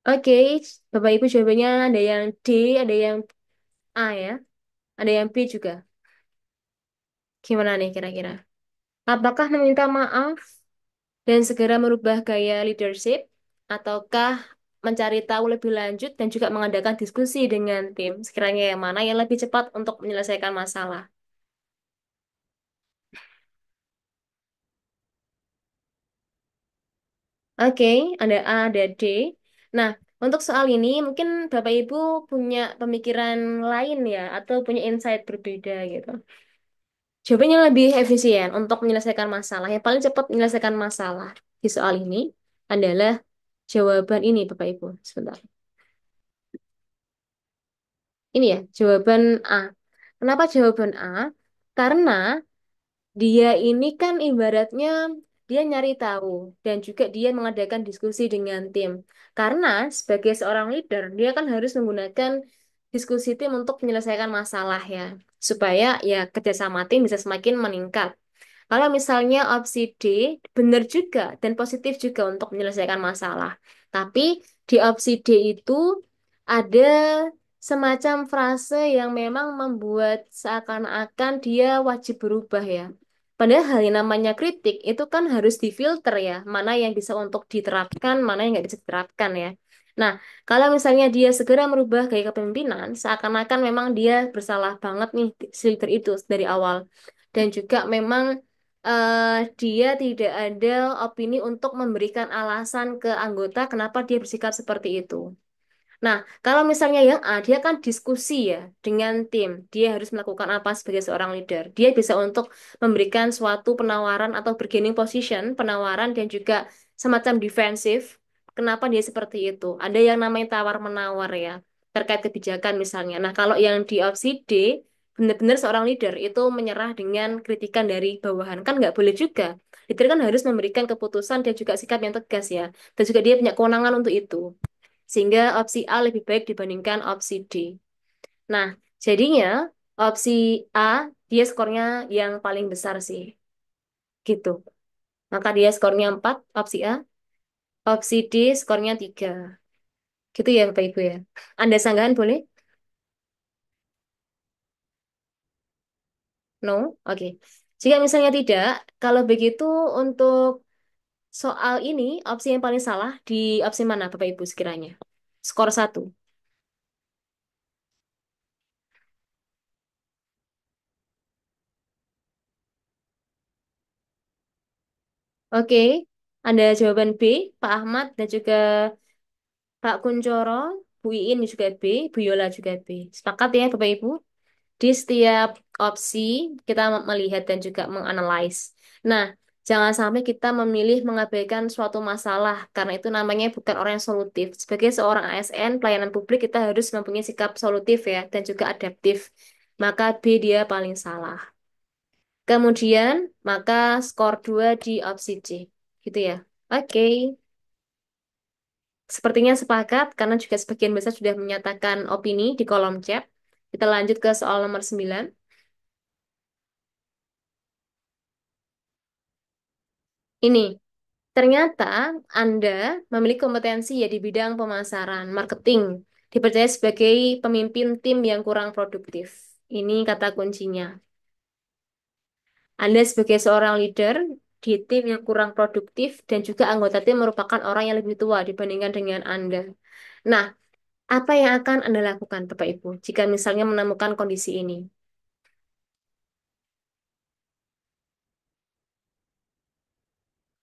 Oke, Bapak Ibu jawabannya ada yang D, ada yang A ya, ada yang B juga. Gimana nih kira-kira? Apakah meminta maaf dan segera merubah gaya leadership, ataukah mencari tahu lebih lanjut dan juga mengadakan diskusi dengan tim, sekiranya yang mana yang lebih cepat untuk menyelesaikan masalah? Oke, ada A, ada D. Nah, untuk soal ini mungkin Bapak Ibu punya pemikiran lain ya, atau punya insight berbeda gitu. Jawabannya lebih efisien untuk menyelesaikan masalah. Yang paling cepat menyelesaikan masalah di soal ini adalah jawaban ini, Bapak Ibu. Sebentar. Ini ya, jawaban A. Kenapa jawaban A? Karena dia ini kan ibaratnya dia nyari tahu dan juga dia mengadakan diskusi dengan tim. Karena sebagai seorang leader, dia kan harus menggunakan diskusi tim untuk menyelesaikan masalah ya, supaya ya kerjasama tim bisa semakin meningkat. Kalau misalnya opsi D, benar juga dan positif juga untuk menyelesaikan masalah. Tapi di opsi D itu ada semacam frase yang memang membuat seakan-akan dia wajib berubah ya. Padahal yang namanya kritik itu kan harus difilter ya, mana yang bisa untuk diterapkan, mana yang nggak bisa diterapkan ya. Nah, kalau misalnya dia segera merubah gaya kepemimpinan, seakan-akan memang dia bersalah banget nih si leader itu dari awal. Dan juga memang dia tidak ada opini untuk memberikan alasan ke anggota kenapa dia bersikap seperti itu. Nah, kalau misalnya yang A, dia kan diskusi ya dengan tim. Dia harus melakukan apa sebagai seorang leader. Dia bisa untuk memberikan suatu penawaran atau bargaining position, penawaran dan juga semacam defensif. Kenapa dia seperti itu? Ada yang namanya tawar-menawar ya, terkait kebijakan misalnya. Nah, kalau yang di opsi D, benar-benar seorang leader itu menyerah dengan kritikan dari bawahan. Kan nggak boleh juga. Leader kan harus memberikan keputusan dan juga sikap yang tegas ya. Dan juga dia punya kewenangan untuk itu. Sehingga opsi A lebih baik dibandingkan opsi D. Nah, jadinya opsi A dia skornya yang paling besar sih. Gitu. Maka dia skornya 4 opsi A. Opsi D skornya 3. Gitu ya Bapak Ibu ya. Anda sanggahan boleh? No? Oke. Jika misalnya tidak, kalau begitu untuk soal ini, opsi yang paling salah di opsi mana Bapak Ibu sekiranya? Skor 1. Oke. Ada jawaban B, Pak Ahmad dan juga Pak Kuncoro, Bu Iin juga B, Bu Yola juga B. Sepakat ya Bapak Ibu? Di setiap opsi kita melihat dan juga menganalisis. Nah, Jangan sampai kita memilih mengabaikan suatu masalah karena itu namanya bukan orang yang solutif. Sebagai seorang ASN, pelayanan publik kita harus mempunyai sikap solutif ya dan juga adaptif. Maka B dia paling salah. Kemudian, maka skor 2 di opsi C. Gitu ya. Oke. Sepertinya sepakat karena juga sebagian besar sudah menyatakan opini di kolom chat. Kita lanjut ke soal nomor 9. Ini, ternyata Anda memiliki kompetensi ya di bidang pemasaran, marketing, dipercaya sebagai pemimpin tim yang kurang produktif. Ini kata kuncinya. Anda sebagai seorang leader di tim yang kurang produktif dan juga anggota tim merupakan orang yang lebih tua dibandingkan dengan Anda. Nah, apa yang akan Anda lakukan, Bapak Ibu, jika misalnya menemukan kondisi ini?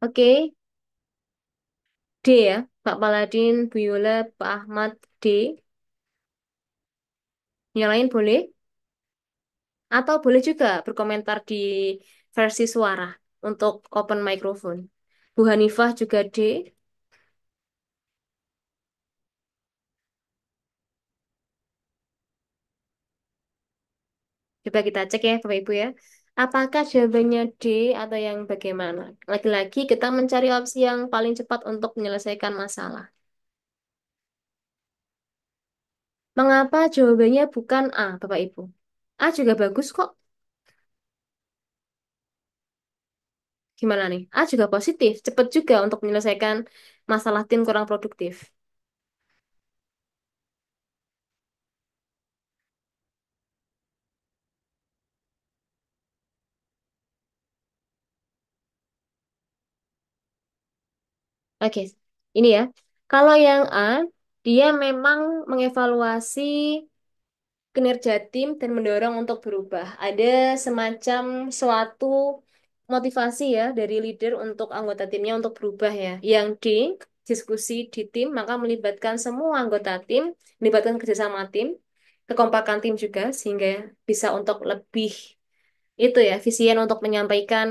Oke, D ya, Pak Paladin, Bu Yola, Pak Ahmad, D. Yang lain boleh? Atau boleh juga berkomentar di versi suara untuk open microphone. Bu Hanifah juga D. Coba kita cek ya Bapak Ibu ya. Apakah jawabannya D atau yang bagaimana? Lagi-lagi kita mencari opsi yang paling cepat untuk menyelesaikan masalah. Mengapa jawabannya bukan A, Bapak Ibu? A juga bagus kok. Gimana nih? A juga positif, cepat juga untuk menyelesaikan masalah tim kurang produktif. Oke, ini ya. Kalau yang A, dia memang mengevaluasi kinerja tim dan mendorong untuk berubah. Ada semacam suatu motivasi ya dari leader untuk anggota timnya untuk berubah ya. Yang D, diskusi di tim, maka melibatkan semua anggota tim, melibatkan kerjasama tim, kekompakan tim juga, sehingga bisa untuk lebih itu ya, efisien untuk menyampaikan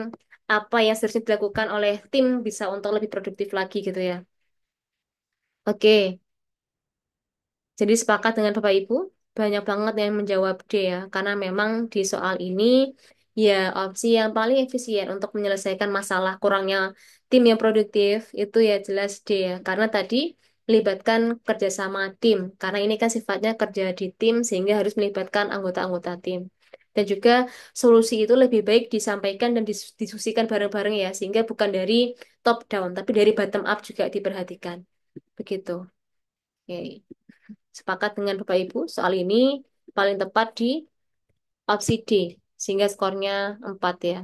apa yang seharusnya dilakukan oleh tim bisa untuk lebih produktif lagi gitu ya. Oke, jadi sepakat dengan Bapak Ibu, banyak banget yang menjawab D ya, karena memang di soal ini ya opsi yang paling efisien untuk menyelesaikan masalah kurangnya tim yang produktif itu ya jelas D ya, karena tadi melibatkan kerjasama tim, karena ini kan sifatnya kerja di tim sehingga harus melibatkan anggota-anggota tim. Dan juga solusi itu lebih baik disampaikan dan diskusikan bareng-bareng ya, sehingga bukan dari top down, tapi dari bottom up juga diperhatikan. Begitu. Oke. Sepakat dengan Bapak Ibu, soal ini paling tepat di opsi D, sehingga skornya 4 ya.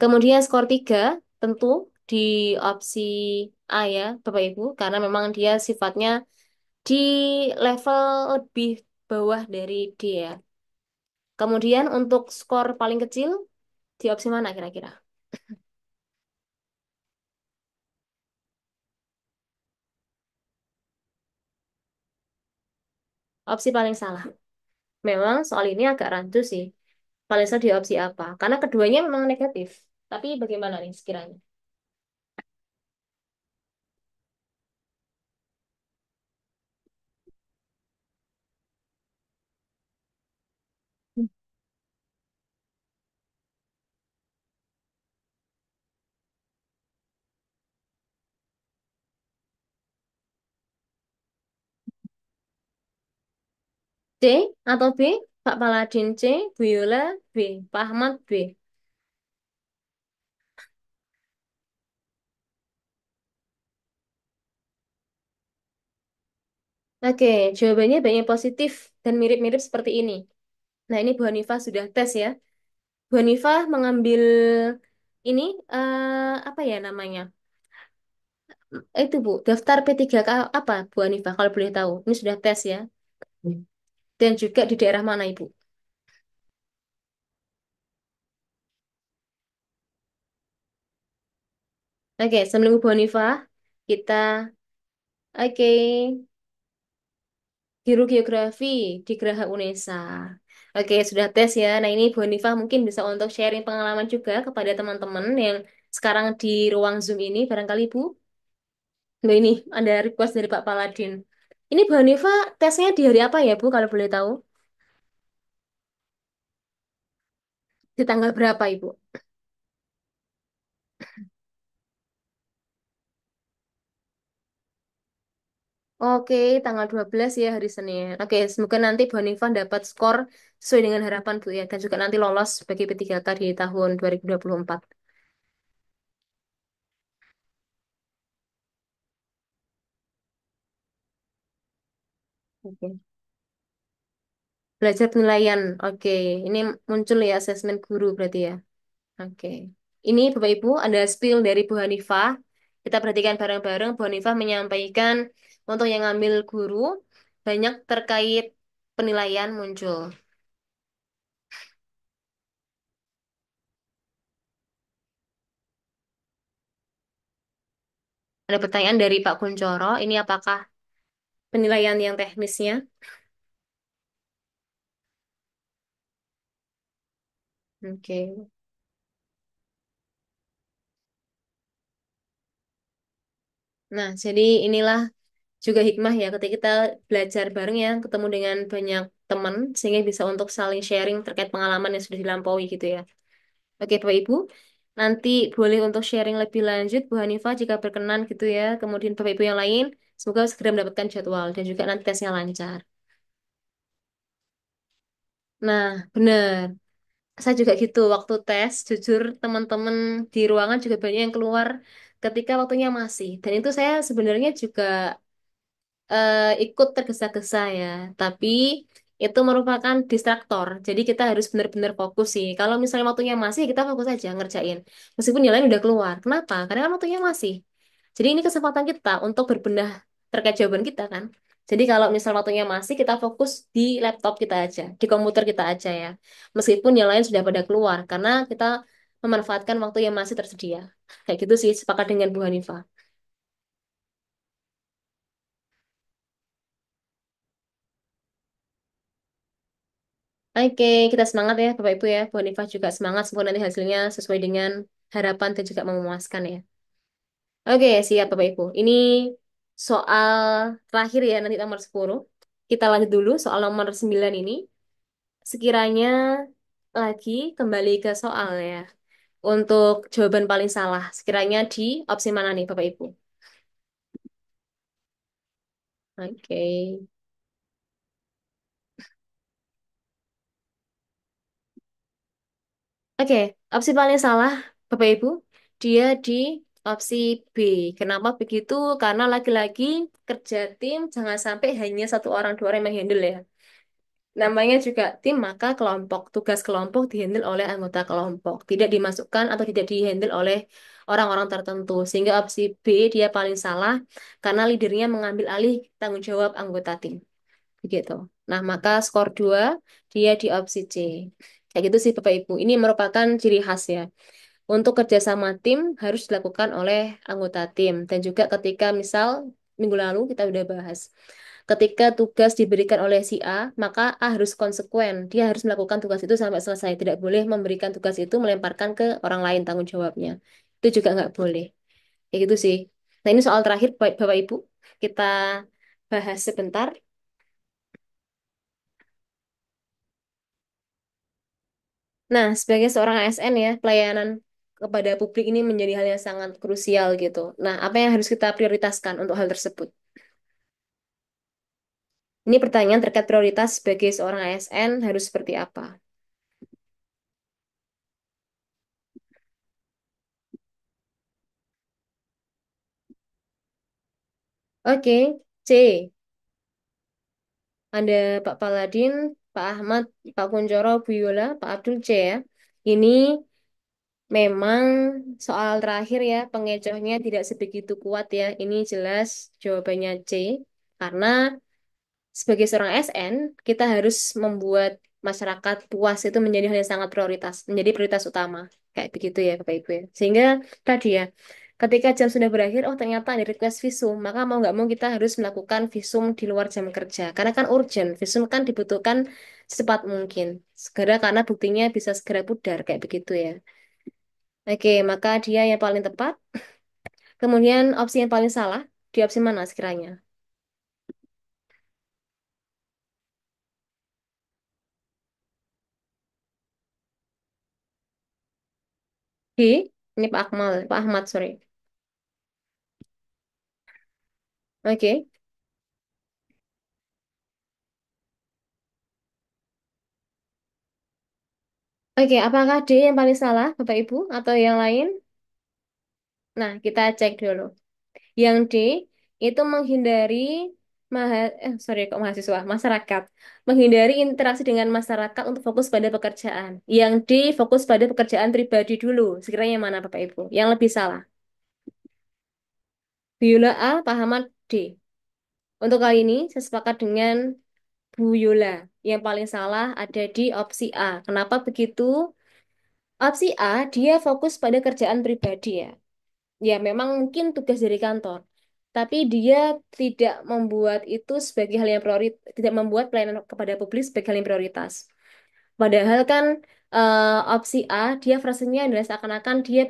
Kemudian skor 3 tentu di opsi A ya, Bapak Ibu, karena memang dia sifatnya di level lebih bawah dari D ya. Kemudian untuk skor paling kecil, di opsi mana kira-kira? Opsi paling salah. Memang soal ini agak rancu sih. Paling salah di opsi apa? Karena keduanya memang negatif. Tapi bagaimana nih sekiranya? C atau B? Pak Paladin C, Bu Yola B, Pak Ahmad B. Oke, jawabannya banyak positif dan mirip-mirip seperti ini. Nah, ini Bu Hanifah sudah tes ya. Bu Hanifah mengambil ini apa ya namanya? Itu Bu, daftar P3K apa Bu Hanifah kalau boleh tahu. Ini sudah tes ya. Dan juga di daerah mana Ibu? Oke, sebelum Bu Hanifah, kita oke, guru geografi di Geraha Unesa. Oke, sudah tes ya. Nah, ini Bu Hanifah mungkin bisa untuk sharing pengalaman juga kepada teman-teman yang sekarang di ruang Zoom ini, barangkali Bu. Nah, ini ada request dari Pak Paladin. Ini Bu Hanifa tesnya di hari apa ya Bu, kalau boleh tahu? Di tanggal berapa Ibu? Oke, tanggal 12 ya hari Senin. Oke, semoga nanti Bu Hanifah dapat skor sesuai dengan harapan Bu ya. Dan juga nanti lolos sebagai P3K di tahun 2024. Oke. Belajar penilaian. Oke, ini muncul ya asesmen guru berarti ya. Oke. Ini Bapak Ibu ada spill dari Bu Hanifah. Kita perhatikan bareng-bareng. Bu Hanifah menyampaikan untuk yang ngambil guru banyak terkait penilaian muncul. Ada pertanyaan dari Pak Kuncoro. Ini apakah penilaian yang teknisnya? Oke. Nah, jadi inilah juga hikmah ya ketika kita belajar bareng ya, ketemu dengan banyak teman sehingga bisa untuk saling sharing terkait pengalaman yang sudah dilampaui gitu ya. Oke, Bapak Ibu, nanti boleh untuk sharing lebih lanjut Bu Hanifah jika berkenan gitu ya. Kemudian Bapak Ibu yang lain, semoga segera mendapatkan jadwal dan juga nanti tesnya lancar. Nah, benar. Saya juga gitu, waktu tes, jujur teman-teman di ruangan juga banyak yang keluar ketika waktunya masih. Dan itu saya sebenarnya juga ikut tergesa-gesa ya. Tapi itu merupakan distraktor. Jadi kita harus benar-benar fokus sih. Kalau misalnya waktunya masih, kita fokus aja ngerjain. Meskipun nilainya udah keluar. Kenapa? Karena kan waktunya masih. Jadi ini kesempatan kita untuk berbenah terkait jawaban kita kan. Jadi kalau misal waktunya masih, kita fokus di laptop kita aja, di komputer kita aja ya. Meskipun yang lain sudah pada keluar, karena kita memanfaatkan waktu yang masih tersedia. Kayak gitu sih, sepakat dengan Bu Hanifah. Oke, kita semangat ya Bapak Ibu ya. Bu Hanifah juga semangat. Semoga nanti hasilnya sesuai dengan harapan dan juga memuaskan ya. Oke, siap Bapak Ibu. Ini soal terakhir ya, nanti nomor 10. Kita lanjut dulu soal nomor 9 ini. Sekiranya lagi kembali ke soal ya. Untuk jawaban paling salah, sekiranya di opsi mana nih Bapak Ibu? Oke. Oke, opsi paling salah, Bapak Ibu, dia di opsi B. Kenapa begitu? Karena lagi-lagi kerja tim jangan sampai hanya satu orang dua orang yang handle ya. Namanya juga tim, maka kelompok, tugas kelompok dihandle oleh anggota kelompok, tidak dimasukkan atau tidak dihandle oleh orang-orang tertentu. Sehingga opsi B dia paling salah karena leadernya mengambil alih tanggung jawab anggota tim. Begitu. Nah, maka skor 2 dia di opsi C. Kayak gitu sih Bapak Ibu. Ini merupakan ciri khas ya. Untuk kerjasama tim harus dilakukan oleh anggota tim. Dan juga ketika misal minggu lalu kita udah bahas. Ketika tugas diberikan oleh si A, maka A harus konsekuen. Dia harus melakukan tugas itu sampai selesai. Tidak boleh memberikan tugas itu melemparkan ke orang lain tanggung jawabnya. Itu juga nggak boleh. Kayak gitu sih. Nah, ini soal terakhir Bapak Ibu. Kita bahas sebentar. Nah, sebagai seorang ASN ya, pelayanan kepada publik ini menjadi hal yang sangat krusial gitu. Nah, apa yang harus kita prioritaskan untuk hal tersebut? Ini pertanyaan terkait prioritas sebagai seorang ASN harus seperti apa? Oke, C. Ada Pak Paladin, Pak Ahmad, Pak Kunchoro, Bu Yola, Pak Abdul C ya. Ini memang soal terakhir ya, pengecohnya tidak sebegitu kuat ya. Ini jelas jawabannya C. Karena sebagai seorang SN, kita harus membuat masyarakat puas itu menjadi hal yang sangat prioritas, menjadi prioritas utama. Kayak begitu ya, Bapak Ibu ya. Sehingga tadi ya, ketika jam sudah berakhir, oh ternyata ada request visum, maka mau nggak mau kita harus melakukan visum di luar jam kerja. Karena kan urgent, visum kan dibutuhkan secepat mungkin. Segera karena buktinya bisa segera pudar, kayak begitu ya. Oke, maka dia yang paling tepat. Kemudian opsi yang paling salah, di opsi mana sekiranya? D, ini Pak Akmal, Pak Ahmad, sorry. Oke. Oke, apakah D yang paling salah, Bapak Ibu, atau yang lain? Nah, kita cek dulu. Yang D itu menghindari sorry kok mahasiswa, masyarakat. Menghindari interaksi dengan masyarakat untuk fokus pada pekerjaan. Yang D fokus pada pekerjaan pribadi dulu. Sekiranya mana Bapak Ibu? Yang lebih salah. Biola A, Pahaman D. Untuk kali ini saya sepakat dengan Bu Yola. Yang paling salah ada di opsi A. Kenapa begitu? Opsi A, dia fokus pada kerjaan pribadi ya. Ya memang mungkin tugas dari kantor, tapi dia tidak membuat itu sebagai hal yang prioritas, tidak membuat pelayanan kepada publik sebagai hal yang prioritas. Padahal kan opsi A dia frasenya adalah seakan-akan dia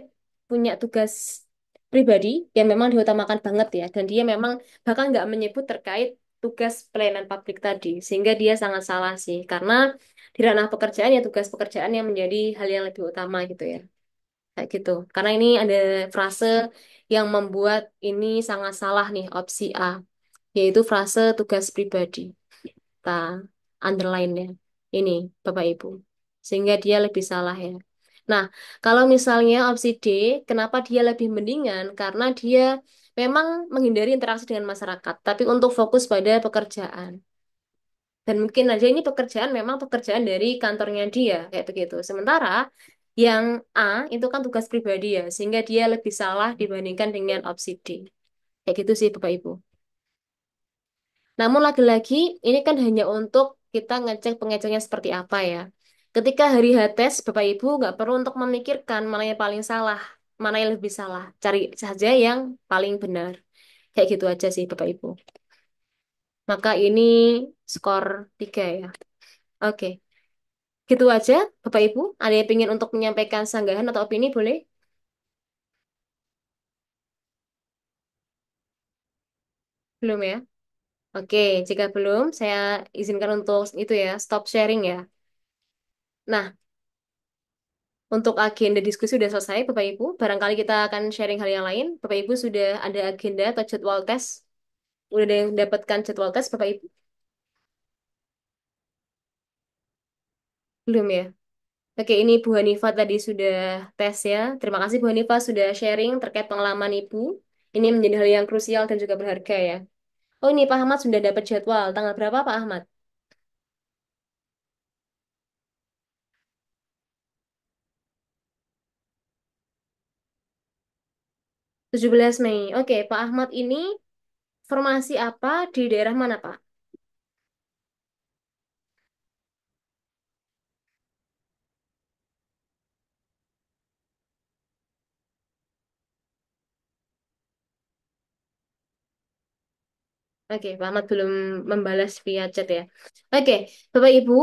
punya tugas pribadi yang memang diutamakan banget ya, dan dia memang bahkan nggak menyebut terkait tugas pelayanan publik tadi, sehingga dia sangat salah sih, karena di ranah pekerjaan ya tugas pekerjaan yang menjadi hal yang lebih utama gitu ya. Kayak gitu. Karena ini ada frase yang membuat ini sangat salah nih opsi A, yaitu frase tugas pribadi. Kita underline ya. Ini Bapak Ibu. Sehingga dia lebih salah ya. Nah, kalau misalnya opsi D, kenapa dia lebih mendingan? Karena dia memang menghindari interaksi dengan masyarakat, tapi untuk fokus pada pekerjaan. Dan mungkin aja ini pekerjaan memang pekerjaan dari kantornya dia, kayak begitu. Sementara yang A itu kan tugas pribadi ya, sehingga dia lebih salah dibandingkan dengan opsi D. Kayak gitu sih Bapak Ibu. Namun lagi-lagi ini kan hanya untuk kita ngecek pengecekannya seperti apa ya. Ketika hari H tes, Bapak Ibu nggak perlu untuk memikirkan mana yang paling salah, mana yang lebih salah. Cari saja yang paling benar. Kayak gitu aja sih Bapak Ibu. Maka ini skor 3 ya. Oke. Gitu aja, Bapak Ibu. Ada yang ingin untuk menyampaikan sanggahan atau opini, boleh? Belum ya? Oke, jika belum, saya izinkan untuk itu ya, stop sharing ya. Nah, untuk agenda diskusi sudah selesai, Bapak Ibu. Barangkali kita akan sharing hal yang lain. Bapak Ibu sudah ada agenda atau jadwal tes? Udah ada yang dapatkan jadwal tes, Bapak Ibu? Belum ya? Oke, ini Bu Hanifah tadi sudah tes ya. Terima kasih Bu Hanifah sudah sharing terkait pengalaman Ibu. Ini menjadi hal yang krusial dan juga berharga ya. Oh, ini Pak Ahmad sudah dapat jadwal. Tanggal berapa Pak Ahmad? 17 Mei. Oke, Pak Ahmad ini formasi apa di daerah mana, Pak? Oke, Pak Ahmad belum membalas via chat ya. Oke, Bapak Ibu,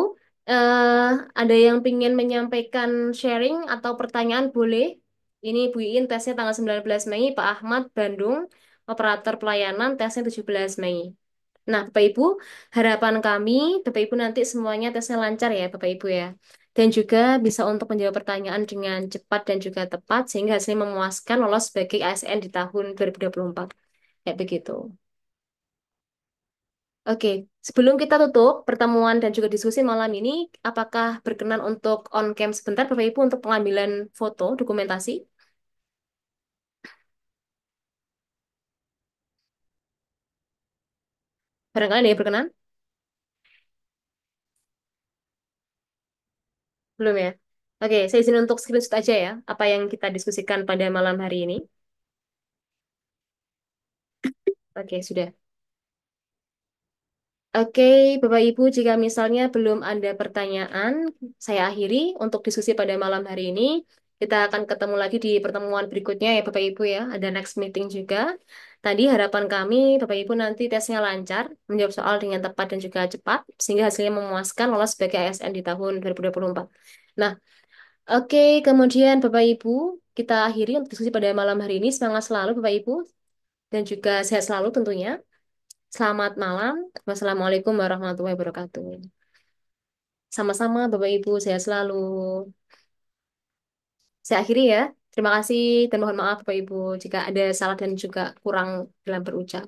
eh, ada yang ingin menyampaikan sharing atau pertanyaan boleh. Ini Bu Iin tesnya tanggal 19 Mei, Pak Ahmad Bandung, operator pelayanan tesnya 17 Mei. Nah, Bapak Ibu, harapan kami, Bapak Ibu nanti semuanya tesnya lancar ya, Bapak Ibu ya. Dan juga bisa untuk menjawab pertanyaan dengan cepat dan juga tepat, sehingga hasilnya memuaskan lolos sebagai ASN di tahun 2024. Kayak begitu. Oke, sebelum kita tutup pertemuan dan juga diskusi malam ini, apakah berkenan untuk on cam sebentar, Bapak Ibu, untuk pengambilan foto dokumentasi? Barangkali ada yang berkenan? Belum ya? Oke, saya izin untuk screenshot aja ya, apa yang kita diskusikan pada malam hari ini. Oke, sudah. Oke, Bapak Ibu, jika misalnya belum ada pertanyaan, saya akhiri untuk diskusi pada malam hari ini. Kita akan ketemu lagi di pertemuan berikutnya ya, Bapak Ibu ya. Ada next meeting juga. Tadi harapan kami, Bapak Ibu nanti tesnya lancar, menjawab soal dengan tepat dan juga cepat, sehingga hasilnya memuaskan lolos sebagai ASN di tahun 2024. Nah, Oke, kemudian Bapak Ibu, kita akhiri untuk diskusi pada malam hari ini. Semangat selalu Bapak Ibu, dan juga sehat selalu tentunya. Selamat malam. Wassalamualaikum warahmatullahi wabarakatuh. Sama-sama Bapak Ibu, sehat selalu. Saya akhiri ya. Terima kasih dan mohon maaf Bapak Ibu jika ada salah dan juga kurang dalam berucap.